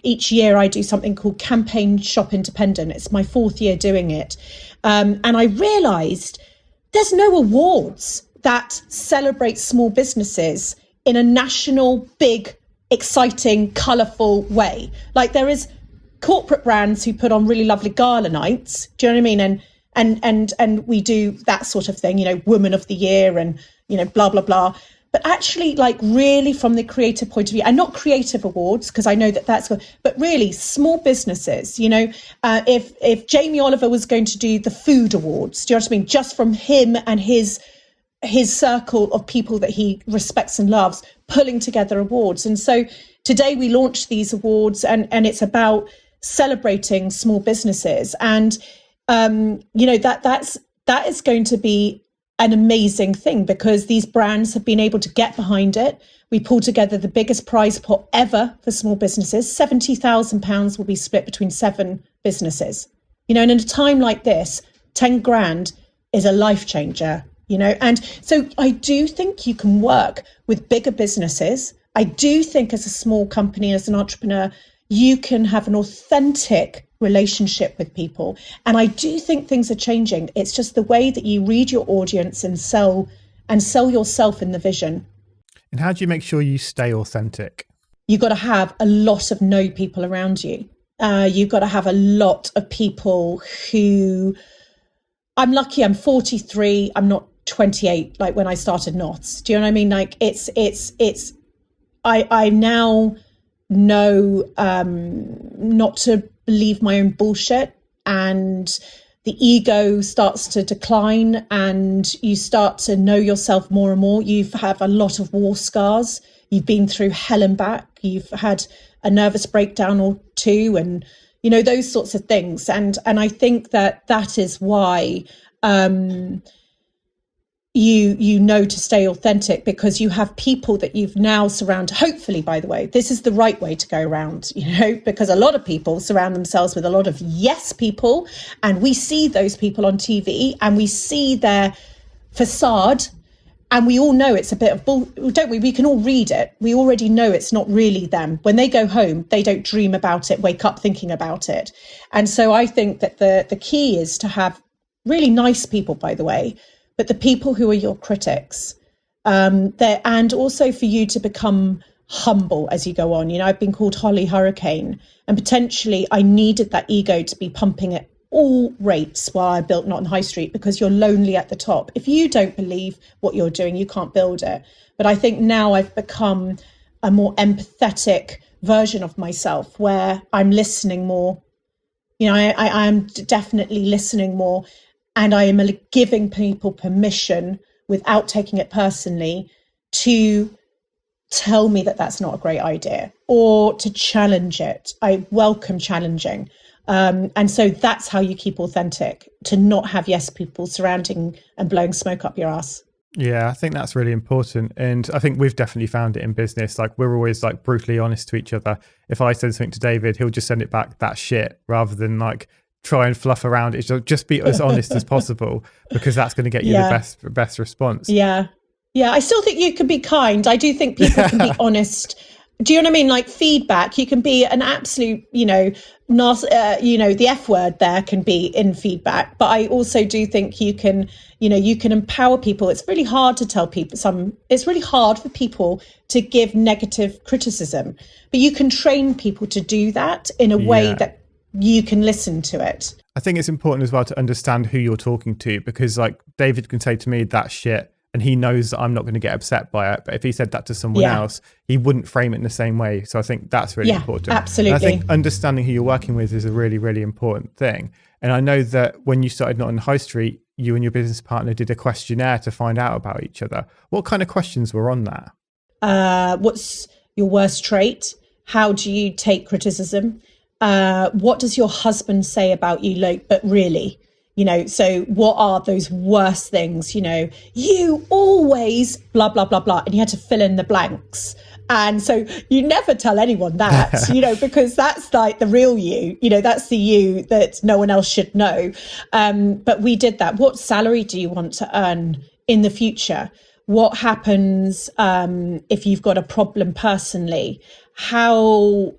Each year I do something called Campaign Shop Independent. It's my 4th year doing it. And I realised there's no awards that celebrate small businesses in a national, big, exciting, colourful way. Like there is corporate brands who put on really lovely gala nights. Do you know what I mean? And we do that sort of thing, Woman of the Year and, blah, blah, blah. But actually, like really from the creative point of view, and not creative awards, because I know that's good, but really small businesses, if Jamie Oliver was going to do the food awards, do you know what I mean? Just from him and his circle of people that he respects and loves, pulling together awards. And so today we launched these awards, and it's about celebrating small businesses. And, that is going to be an amazing thing, because these brands have been able to get behind it. We pulled together the biggest prize pot ever for small businesses. £70,000 will be split between 7 businesses. And in a time like this, 10 grand is a life changer, And so I do think you can work with bigger businesses. I do think as a small company, as an entrepreneur, you can have an authentic relationship with people. And I do think things are changing. It's just the way that you read your audience and sell yourself in the vision. And how do you make sure you stay authentic? You've got to have a lot of know people around you. You've got to have a lot of people who, I'm lucky, I'm 43, I'm not 28, like when I started Knots. Do you know what I mean? Like I now know not to believe my own bullshit, and the ego starts to decline, and you start to know yourself more and more. You have a lot of war scars. You've been through hell and back. You've had a nervous breakdown or two, and those sorts of things. And I think that is why you know to stay authentic, because you have people that you've now surrounded. Hopefully, by the way, this is the right way to go around, because a lot of people surround themselves with a lot of yes people, and we see those people on TV and we see their facade, and we all know it's a bit of bull, don't we? We can all read it. We already know it's not really them. When they go home, they don't dream about it, wake up thinking about it. And so I think that the key is to have really nice people, by the way, but the people who are your critics, and also for you to become humble as you go on. I've been called Holly Hurricane, and potentially I needed that ego to be pumping at all rates while I built Not in Highstreet, because you're lonely at the top. If you don't believe what you're doing, you can't build it. But I think now I've become a more empathetic version of myself, where I'm listening more. I am definitely listening more. And I am giving people permission, without taking it personally, to tell me that that's not a great idea, or to challenge it. I welcome challenging. And so that's how you keep authentic, to not have yes people surrounding and blowing smoke up your ass. Yeah, I think that's really important. And I think we've definitely found it in business. Like we're always like brutally honest to each other. If I send something to David, he'll just send it back, that shit, rather than like try and fluff around it. Just be as honest as possible, because that's going to get you the best response. Yeah. I still think you can be kind. I do think people can be honest. Do you know what I mean? Like feedback, you can be an absolute, the F word there can be in feedback. But I also do think you can empower people. It's really hard to tell people it's really hard for people to give negative criticism, but you can train people to do that in a way that you can listen to it. I think it's important as well to understand who you're talking to, because like David can say to me that shit, and he knows that I'm not going to get upset by it. But if he said that to someone else, he wouldn't frame it in the same way. So I think that's really important. Absolutely. And I think understanding who you're working with is a really, really important thing. And I know that when you started Not on High Street, you and your business partner did a questionnaire to find out about each other. What kind of questions were on that? What's your worst trait? How do you take criticism? What does your husband say about you? But really, so what are those worst things? You always blah, blah, blah, blah. And you had to fill in the blanks. And so you never tell anyone that, because that's like the real you, that's the you that no one else should know. But we did that. What salary do you want to earn in the future? What happens if you've got a problem personally? How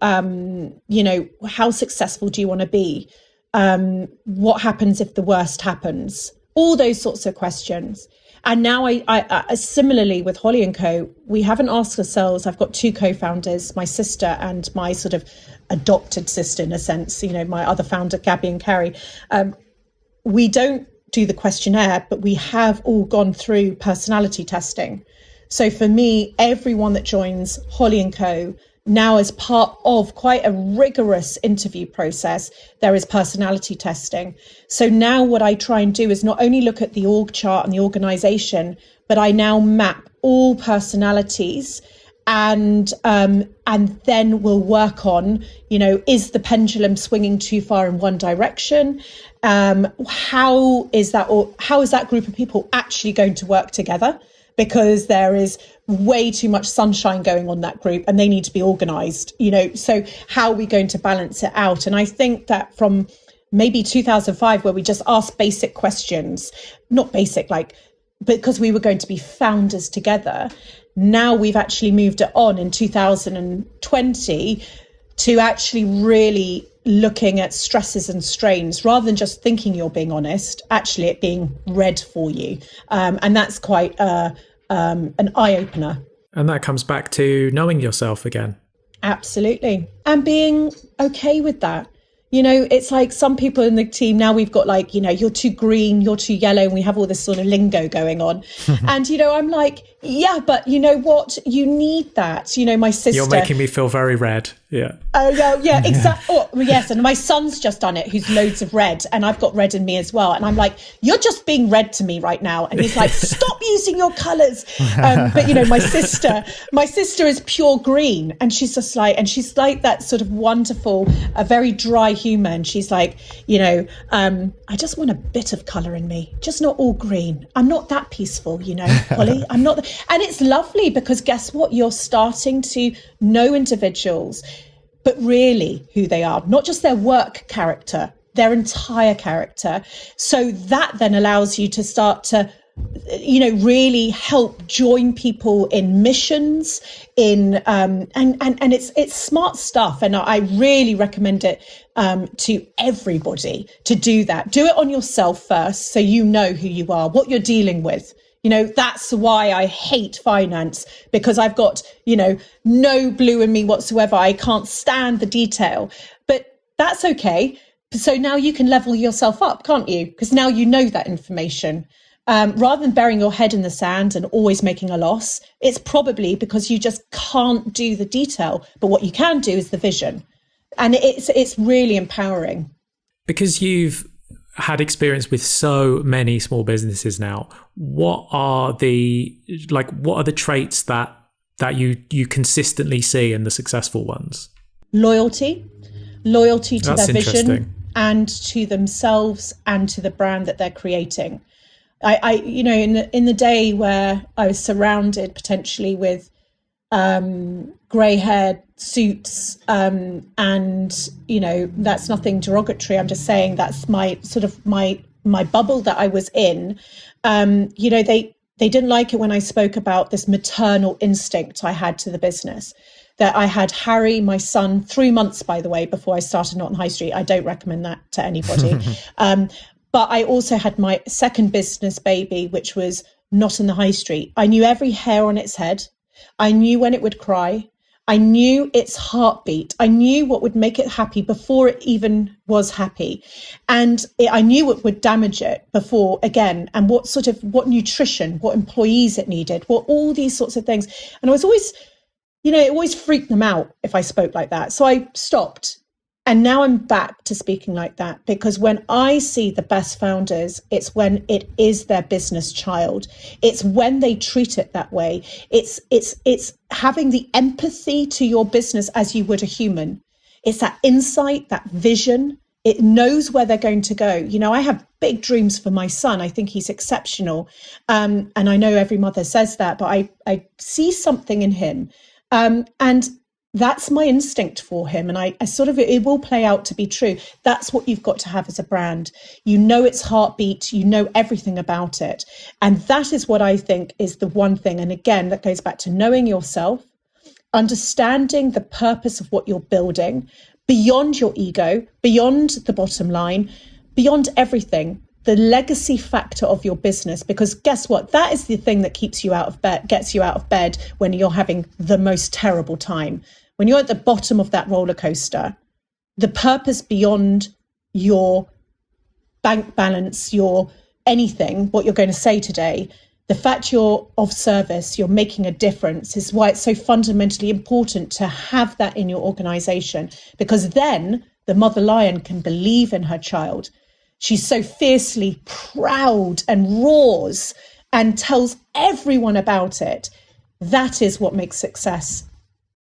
successful do you want to be? What happens if the worst happens? All those sorts of questions. And now I similarly with Holly & Co, we haven't asked ourselves, I've got two co-founders, my sister and my sort of adopted sister in a sense, my other founder, Gabby and Carrie. We don't do the questionnaire, but we have all gone through personality testing. So for me, everyone that joins Holly & Co now, as part of quite a rigorous interview process, there is personality testing. So now what I try and do is not only look at the org chart and the organization, but I now map all personalities and then we'll work on, is the pendulum swinging too far in one direction? How is that group of people actually going to work together? Because there is way too much sunshine going on that group and they need to be organized, so how are we going to balance it out? And I think that from maybe 2005, where we just asked basic questions, not basic, because we were going to be founders together, now we've actually moved it on in 2020 to actually really looking at stresses and strains rather than just thinking you're being honest, actually it being read for you. And that's quite an eye-opener. And that comes back to knowing yourself again. Absolutely. And being okay with that. It's like some people in the team now, we've got you're too green, you're too yellow, and we have all this sort of lingo going on. And, I'm like, yeah, but you know what? You need that. My sister. You're making me feel very red. Yeah. Oh, yeah, exactly. Oh, yes. And my son's just done it, who's loads of red. And I've got red in me as well. And I'm like, you're just being red to me right now. And he's like, stop using your colours. But, my sister is pure green. And she's just she's like that sort of wonderful, a very dry humour. And she's like, I just want a bit of colour in me, just not all green. I'm not that peaceful, Holly. I'm not. And it's lovely because guess what? You're starting to know individuals, but really who they are, not just their work character, their entire character. So that then allows you to start to, really help join people in missions, and it's smart stuff. And I really recommend it to everybody to do that. Do it on yourself first, so you know who you are, what you're dealing with. That's why I hate finance, because I've got, no blue in me whatsoever. I can't stand the detail, but that's okay. So now you can level yourself up, can't you? Because now you know that information. Rather than burying your head in the sand and always making a loss, it's probably because you just can't do the detail. But what you can do is the vision. And it's really empowering. Because you've had experience with so many small businesses now, what are the traits that you consistently see in the successful ones? Loyalty to their vision and to themselves and to the brand that they're creating. I in the day where I was surrounded potentially with grey-haired suits, and that's nothing derogatory. I'm just saying that's my sort of my bubble that I was in. They didn't like it when I spoke about this maternal instinct I had to the business. That I had Harry, my son, 3 months, by the way, before I started Not on High Street. I don't recommend that to anybody. But I also had my second business baby, which was Not on the High Street. I knew every hair on its head. I knew when it would cry. I knew its heartbeat. I knew what would make it happy before it even was happy. And I knew what would damage it before again, and what nutrition, what employees it needed, what all these sorts of things. And I was always, it always freaked them out if I spoke like that. So I stopped. And now I'm back to speaking like that, because when I see the best founders, it's when it is their business child. It's when they treat it that way. It's having the empathy to your business as you would a human. It's that insight, that vision. It knows where they're going to go. You know, I have big dreams for my son. I think he's exceptional. And I know every mother says that, but I see something in him. And that's my instinct for him. And I sort of, it will play out to be true. That's what you've got to have as a brand. You know its heartbeat, you know everything about it. And that is what I think is the one thing. And again, that goes back to knowing yourself, understanding the purpose of what you're building, beyond your ego, beyond the bottom line, beyond everything, the legacy factor of your business. Because guess what? That is the thing that keeps you out of bed, gets you out of bed when you're having the most terrible time. When you're at the bottom of that roller coaster, the purpose beyond your bank balance, your anything, what you're going to say today, the fact you're of service, you're making a difference, is why it's so fundamentally important to have that in your organization, because then the mother lion can believe in her child. She's so fiercely proud and roars and tells everyone about it. That is what makes success.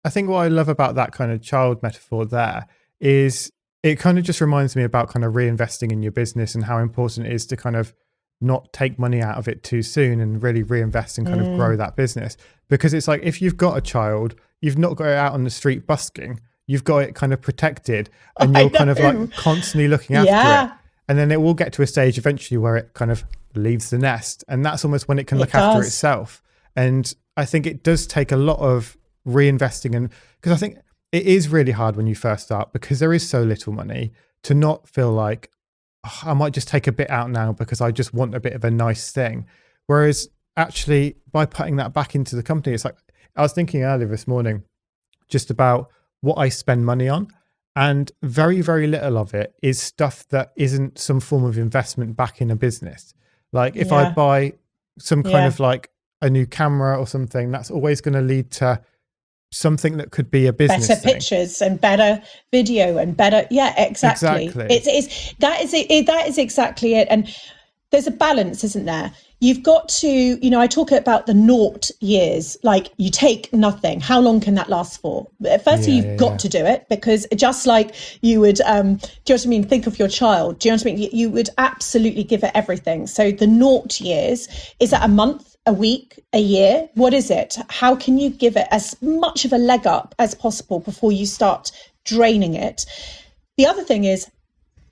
I think what I love about that kind of child metaphor there is it kind of just reminds me about kind of reinvesting in your business and how important it is to kind of not take money out of it too soon and really reinvest and kind of grow that business. Because it's like, if you've got a child, you've not got it out on the street busking, you've got it kind of protected, and you're kind of like constantly looking after it. And then it will get to a stage eventually where it kind of leaves the nest. And that's almost when it can look after itself. And I think it does take a lot of reinvesting, and because I think it is really hard when you first start, because there is so little money, to not feel like, oh, I might just take a bit out now because I just want a bit of a nice thing. Whereas actually by putting that back into the company, it's like, I was thinking earlier this morning just about what I spend money on, and very, very little of it is stuff that isn't some form of investment back in a business. Like if I buy some kind of like a new camera or something, that's always going to lead to something that could be a business better thing. Pictures and better video and better. Yeah, exactly. That is exactly it. And there's a balance, isn't there? You've got to, you know, I talk about the 0 years, like you take nothing. How long can that last for? Firstly, you've got to do it, because just like you would, do you know what I mean? Think of your child. Do you know what I mean? You would absolutely give it everything. So the 0 years, is that a month, a week, a year? What is it? How can you give it as much of a leg up as possible before you start draining it? The other thing is,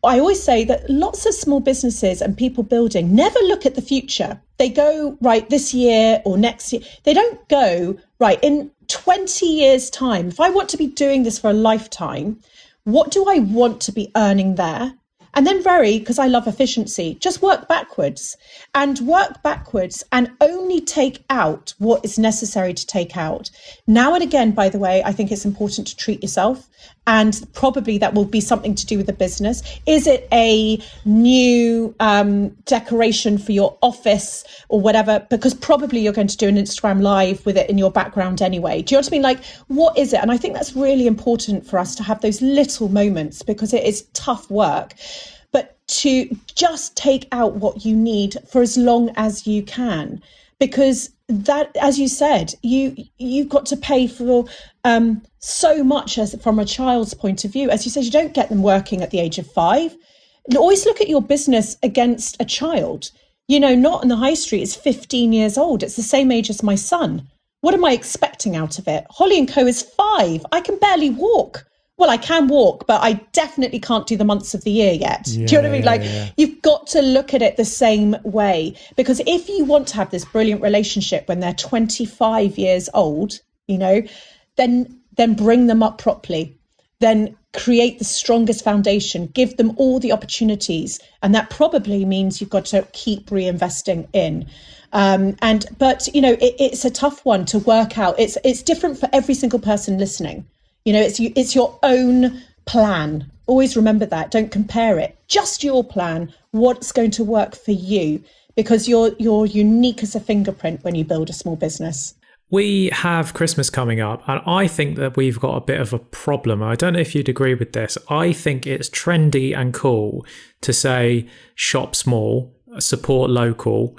I always say that lots of small businesses and people building never look at the future. They go, right, this year or next year. They don't go, right, in 20 years' time, if I want to be doing this for a lifetime, what do I want to be earning there? And then because I love efficiency, just work backwards and only take out what is necessary to take out. Now and again, by the way, I think it's important to treat yourself, and probably that will be something to do with the business. Is it a new decoration for your office or whatever? Because probably you're going to do an Instagram live with it in your background anyway. Do you know what I mean? Like, what is it? And I think that's really important for us to have those little moments, because it is tough work. But to just take out what you need for as long as you can, because that, as you said, you've got to pay for so much as from a child's point of view. As you said, you don't get them working at the age of 5. Always look at your business against a child. You know, not on the high street is 15 years old. It's the same age as my son. What am I expecting out of it? Holly & Co is 5. I can barely walk. Well, I can walk, but I definitely can't do the months of the year yet. Do you know what I mean? You've got to look at it the same way, because if you want to have this brilliant relationship when they're 25 years old, you know, then bring them up properly. Then create the strongest foundation, give them all the opportunities. And that probably means you've got to keep reinvesting in. But you know, it's a tough one to work out. It's different for every single person listening. You know, it's your own plan. Always remember that. Don't compare it. Just your plan. What's going to work for you? Because you're unique as a fingerprint when you build a small business. We have Christmas coming up, and I think that we've got a bit of a problem. I don't know if you'd agree with this. I think it's trendy and cool to say shop small, support local,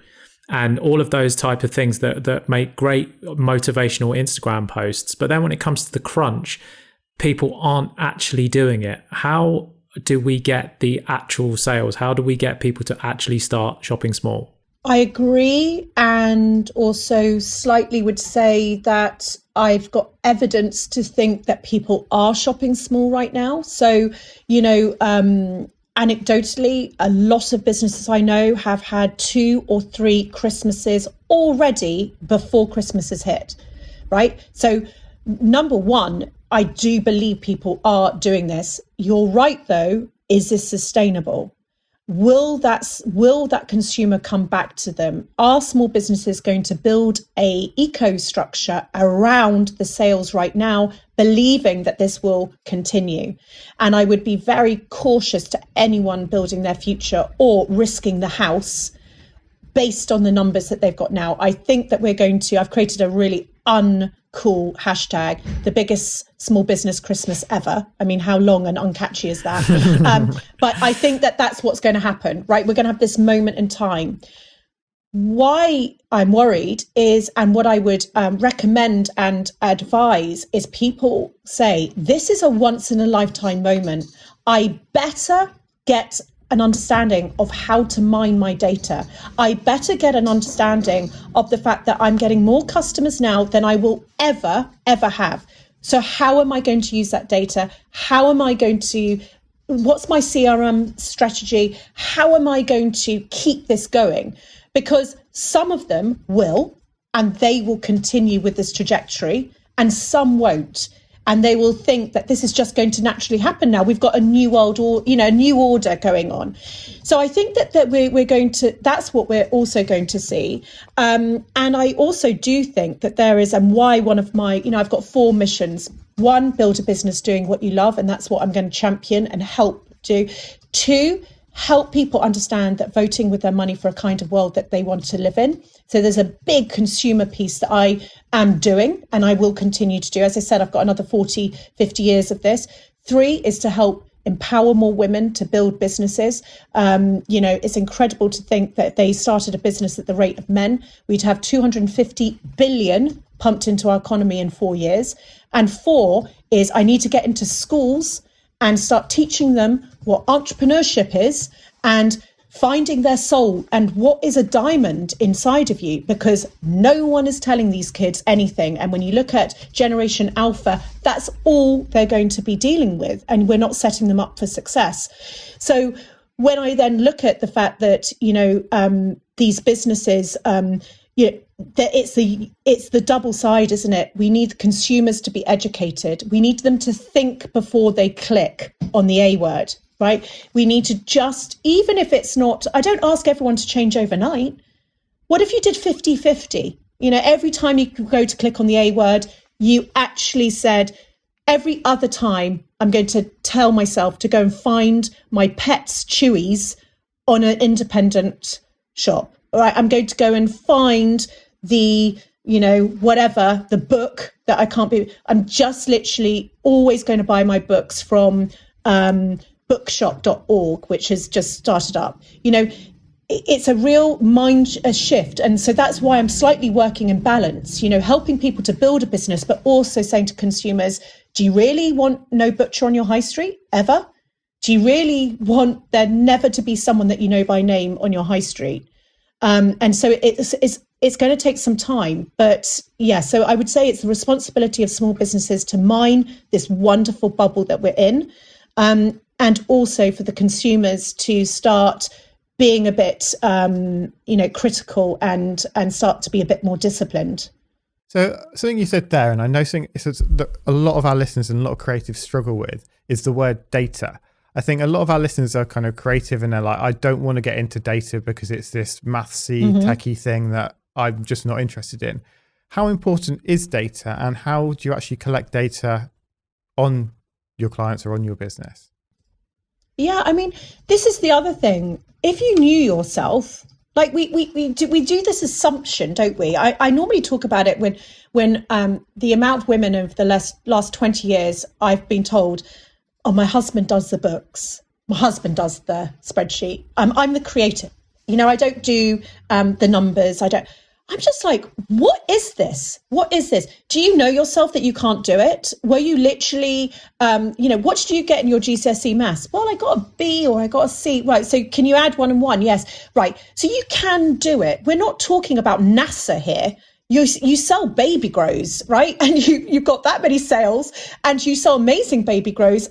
and all of those type of things that make great motivational Instagram posts. But then when it comes to the crunch, people aren't actually doing it. How do we get the actual sales? How do we get people to actually start shopping small? I agree, and also slightly would say that I've got evidence to think that people are shopping small right now. So, anecdotally, a lot of businesses I know have had 2 or 3 Christmases already before Christmas has hit, right? So, number one, I do believe people are doing this. You're right, though. Is this sustainable? Will that consumer come back to them? Are small businesses going to build a eco structure around the sales right now, believing that this will continue? And I would be very cautious to anyone building their future or risking the house based on the numbers that they've got now. I think that I've created a really uncool hashtag, the biggest small business Christmas ever. I mean, how long and uncatchy is that? But I think that that's what's going to happen, right? We're going to have this moment in time. Why I'm worried is, and what I would recommend and advise is, people say, this is a once in a lifetime moment. I better get an understanding of how to mine my data. I better get an understanding of the fact that I'm getting more customers now than I will ever have. So how am I going to use that data? What's my CRM strategy? How am I going to keep this going? Because some of them will, and they will continue with this trajectory, and some won't. And they will think that this is just going to naturally happen now. We've got a new world, or a new order going on. So I think that that's what we're also going to see. And I also do think that there is, and why one of my, I've got 4 missions. 1, build a business doing what you love, and that's what I'm going to champion and help do. 2, help people understand that voting with their money for a kind of world that they want to live in. So there's a big consumer piece that I am doing, and I will continue to do. As I said, I've got another 40, 50 years of this. 3 is to help empower more women to build businesses. It's incredible to think that if they started a business at the rate of men, we'd have 250 billion pumped into our economy in 4 years. And 4 is, I need to get into schools and start teaching them what entrepreneurship is and finding their soul and what is a diamond inside of you, because no one is telling these kids anything. And when you look at Generation Alpha, that's all they're going to be dealing with, and we're not setting them up for success. So when I then look at the fact that, these businesses, that it's the double side, isn't it? We need consumers to be educated. We need them to think before they click on the A word, right? We need to just, even if it's not, I don't ask everyone to change overnight. What if you did 50-50? Every time you go to click on the A word, you actually said, every other time I'm going to tell myself to go and find my pet's Chewies on an independent shop. All right, I'm going to go and find the, the book that I can't be. I'm just literally always going to buy my books from bookshop.org, which has just started up. It's a real mind shift. And so that's why I'm slightly working in balance, helping people to build a business, but also saying to consumers, do you really want no butcher on your high street ever? Do you really want there never to be someone that you know by name on your high street? And so it's going to take some time, but yeah, so I would say it's the responsibility of small businesses to mine this wonderful bubble that we're in, and also for the consumers to start being a bit, critical and start to be a bit more disciplined. So something you said there, and I know that a lot of our listeners and a lot of creatives struggle with, is the word data. I think a lot of our listeners are kind of creative and they're like, I don't want to get into data because it's this mathsy, techie thing that I'm just not interested in. How important is data, and how do you actually collect data on your clients or on your business? Yeah, I mean, this is the other thing. If you knew yourself, Like we do this assumption, don't we? I normally talk about it when the amount of women of the last 20 years I've been told, oh, my husband does the books, my husband does the spreadsheet. I'm the creative. I don't do the numbers. I'm just like, what is this? What is this? Do you know yourself that you can't do it? Were you literally, what did you get in your GCSE maths? Well, I got a B or I got a C. Right. So can you add 1 and 1? Yes. Right. So you can do it. We're not talking about NASA here. You sell baby grows, right? And you've got that many sales and you sell amazing baby grows.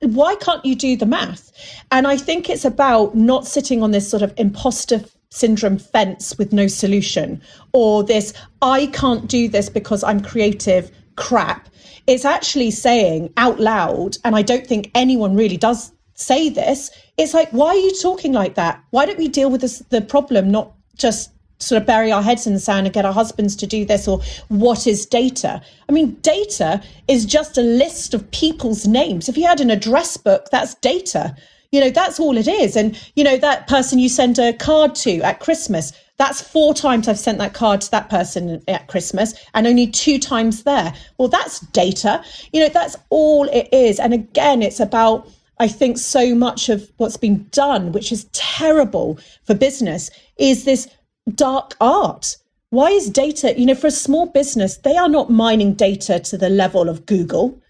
Why can't you do the math? And I think it's about not sitting on this sort of imposter syndrome fence with no solution, or this I can't do this because I'm creative crap. It's actually saying out loud, and I don't think anyone really does say this, it's like, why are you talking like that? Why don't we deal with the problem, not just sort of bury our heads in the sand and get our husbands to do this? Or what is data? I mean, data is just a list of people's names. If you had an address book, that's data. That's all it is. And, that person you send a card to at Christmas, that's 4 times I've sent that card to that person at Christmas and only 2 times there. Well, that's data. That's all it is. And again, it's about, I think, so much of what's been done, which is terrible for business, is this dark art. Why is data, for a small business, they are not mining data to the level of Google.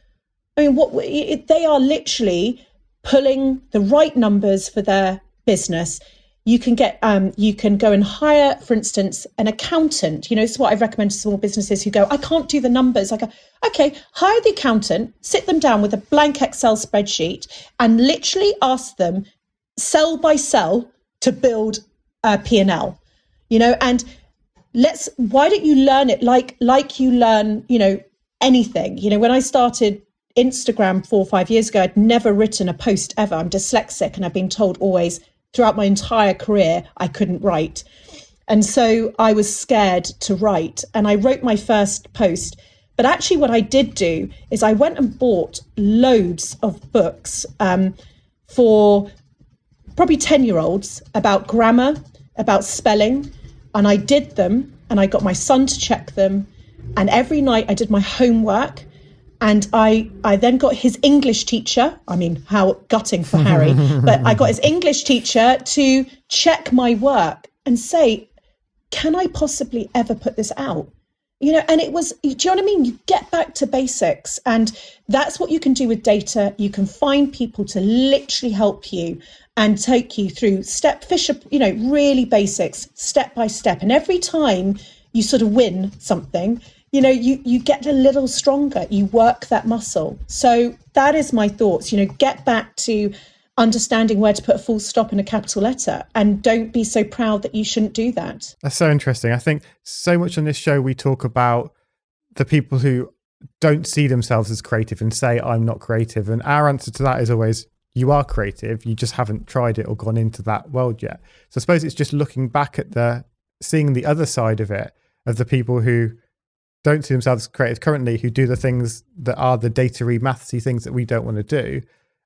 I mean, they are literally pulling the right numbers for their business. You can go and hire, for instance, an accountant. It's what I recommend to small businesses who go, I can't do the numbers. I go, okay, hire the accountant, sit them down with a blank Excel spreadsheet and literally ask them cell by cell to build a P&L, and why don't you learn it like you learn, anything? When I started Instagram 4 or 5 years ago, I'd never written a post ever. I'm dyslexic and I've been told always throughout my entire career I couldn't write. And so I was scared to write and I wrote my first post. But actually what I did do is I went and bought loads of books for probably 10-year-olds about grammar, about spelling. And I did them and I got my son to check them. And every night I did my homework. And I then got his English teacher. I mean, how gutting for Harry, but I got his English teacher to check my work and say, can I possibly ever put this out? And it was, do you know what I mean? You get back to basics, and that's what you can do with data. You can find people to literally help you and take you through really basics, step by step. And every time you sort of win something, you get a little stronger, you work that muscle. So that is my thoughts, get back to understanding where to put a full stop in a capital letter, and don't be so proud that you shouldn't do that. That's so interesting. I think so much on this show, we talk about the people who don't see themselves as creative and say, I'm not creative. And our answer to that is always, you are creative. You just haven't tried it or gone into that world yet. So I suppose it's just looking back at seeing the other side of it, of the people who don't see themselves creative currently, who do the things that are the data-y, mathsy things that we don't want to do,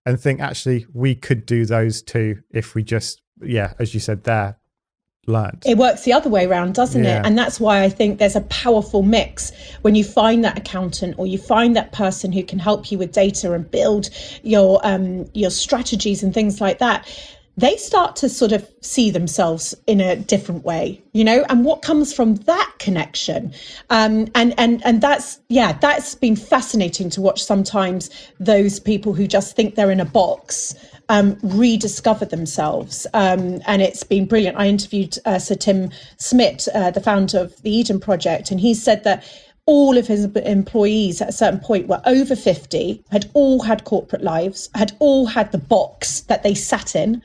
and think actually we could do those too if we just, as you said there, learned. It works the other way around, doesn't it? And that's why I think there's a powerful mix when you find that accountant or you find that person who can help you with data and build your strategies and things like that. They start to sort of see themselves in a different way, and what comes from that connection. And that's been fascinating to watch sometimes, those people who just think they're in a box rediscover themselves. And it's been brilliant. I interviewed Sir Tim Smith, the founder of the Eden Project, and he said that all of his employees at a certain point were over 50, had all had corporate lives, had all had the box that they sat in.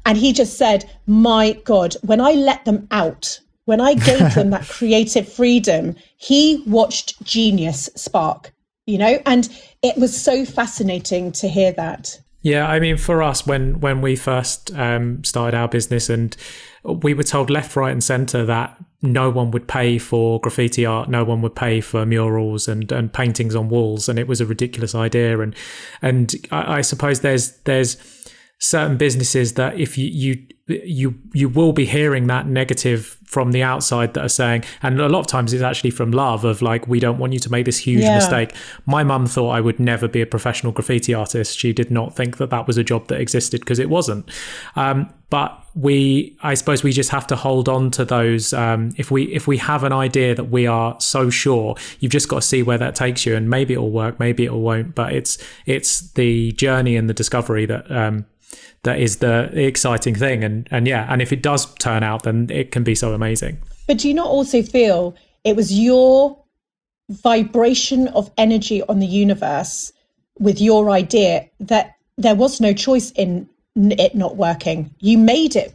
And he just said, my God, when I let them out, when I gave them that creative freedom, he watched genius spark, and it was so fascinating to hear that. Yeah, I mean, for us, when we first started our business, and we were told left, right and centre that no one would pay for graffiti art, no one would pay for murals and paintings on walls, and it was a ridiculous idea. And I suppose there's certain businesses that if you will be hearing that negative from the outside that are saying, and a lot of times it's actually from love of like, we don't want you to make this huge mistake. My mum thought I would never be a professional graffiti artist. She did not think that that was a job that existed, because it wasn't. But I suppose we just have to hold on to those. If we have an idea that we are so sure, you've just got to see where that takes you, and maybe it'll work, maybe it won't. But it's the journey and the discovery that is the exciting thing. And if it does turn out, then it can be so amazing. But do you not also feel it was your vibration of energy on the universe with your idea that there was no choice in it not working? You made it.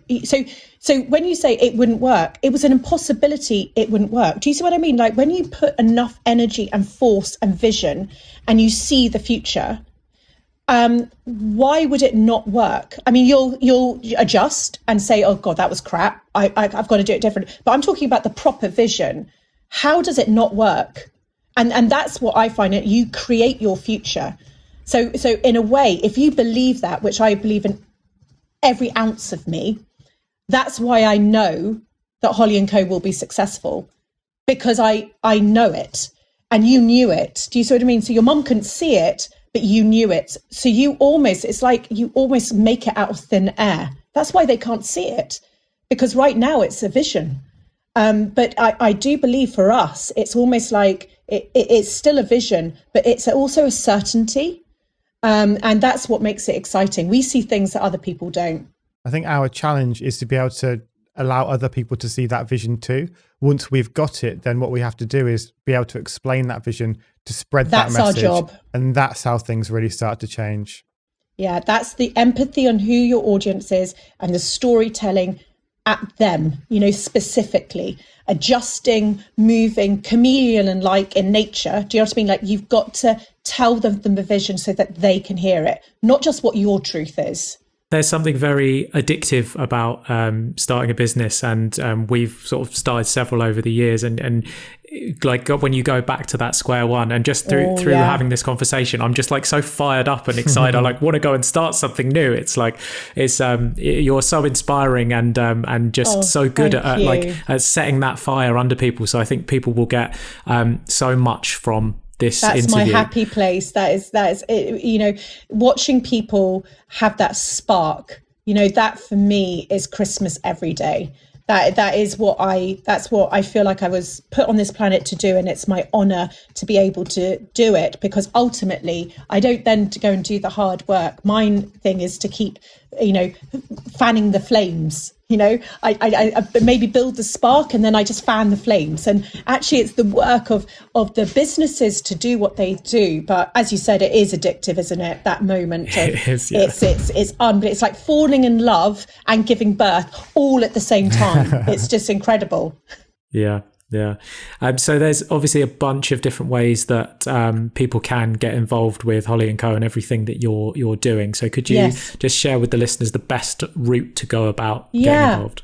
So when you say it wouldn't work, it was an impossibility. It wouldn't work. Do you see what I mean? Like when you put enough energy and force and vision and you see the future, why would it not work? I mean, you'll adjust and say, oh God, that was crap. I've got to do it different. But I'm talking about the proper vision. How does it not work? And that's what I find, it. You create your future. So in a way, if you believe that, which I believe in every ounce of me, that's why I know that Holly & Co will be successful, because I know it and you knew it. Do you see what I mean? So your mum couldn't see it, but you knew it. So it's like you almost make it out of thin air. That's why they can't see it, because right now it's a vision. But I do believe for us, it's almost like it's still a vision, but it's also a certainty. And that's what makes it exciting. We see things that other people don't. I think our challenge is to be able to allow other people to see that vision too. Once we've got it, then what we have to do is be able to explain that vision, to spread that message. That's our job. And that's how things really start to change. Yeah, that's the empathy on who your audience is and the storytelling at them, specifically adjusting, moving, chameleon and like in nature. Do you know what I mean? Like you've got to tell them the vision so that they can hear it, not just what your truth is. There's something very addictive about starting a business, and we've sort of started several over the years. And like when you go back to that square one, and just through having this conversation, I'm just like so fired up and excited. I like want to go and start something new. It's like you're so inspiring and just so good at setting that fire under people. So I think people will get so much from this That's interview. My happy place. That is, watching people have that spark, that for me is Christmas every day. That's what I feel like I was put on this planet to do. And it's my honor to be able to do it, because ultimately I don't then to go and do the hard work. My thing is to keep, fanning the flames. I maybe build the spark and then I just fan the flames. And actually it's the work of the businesses to do what they do. But as you said, it is addictive, isn't it? That moment. It is, yeah. It's like falling in love and giving birth all at the same time. It's just incredible. Yeah. Yeah. So there's obviously a bunch of different ways that people can get involved with Holly & Co and everything that you're doing. So could you just share with the listeners the best route to go about getting involved?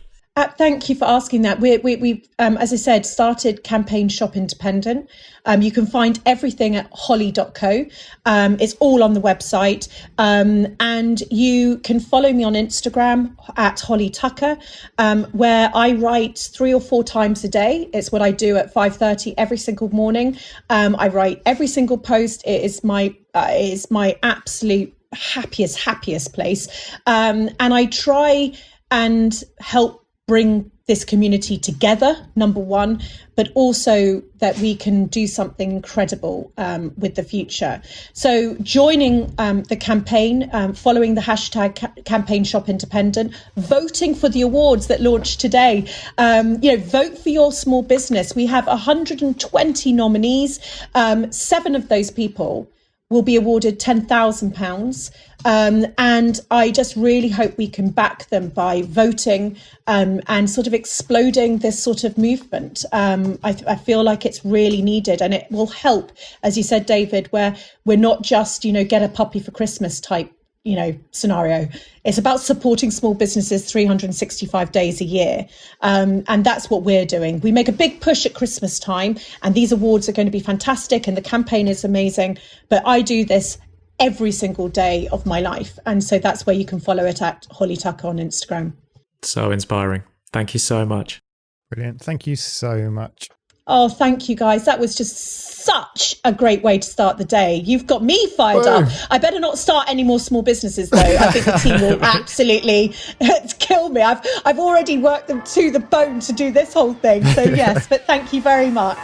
Thank you for asking that. We as I said, started Campaign Shop Independent. You can find everything at holly.co. It's all on the website. And you can follow me on Instagram at Holly Tucker, where I write 3 or 4 times a day. It's what I do at 5:30 every single morning. I write every single post. It is my absolute happiest place. And I try and help bring this community together, number one, but also that we can do something incredible with the future. So joining the campaign, following the hashtag Campaign Shop Independent, voting for the awards that launched today. Vote for your small business. We have 120 nominees. 7 of those people will be awarded £10,000. And I just really hope we can back them by voting and sort of exploding this sort of movement. I feel like it's really needed, and it will help, as you said, David, where we're not just, get a puppy for Christmas type, scenario. It's about supporting small businesses 365 days a year. And that's what we're doing. We make a big push at Christmas time, and these awards are going to be fantastic, and the campaign is amazing. But I do this every single day of my life. And so that's where you can follow it at Holly Tucker on Instagram. So inspiring. Thank you so much. Brilliant. Thank you so much. Oh, thank you guys. That was just such a great way to start the day. You've got me fired up. I better not start any more small businesses though. I think the team will absolutely kill me. I've already worked them to the bone to do this whole thing. So yes, but thank you very much.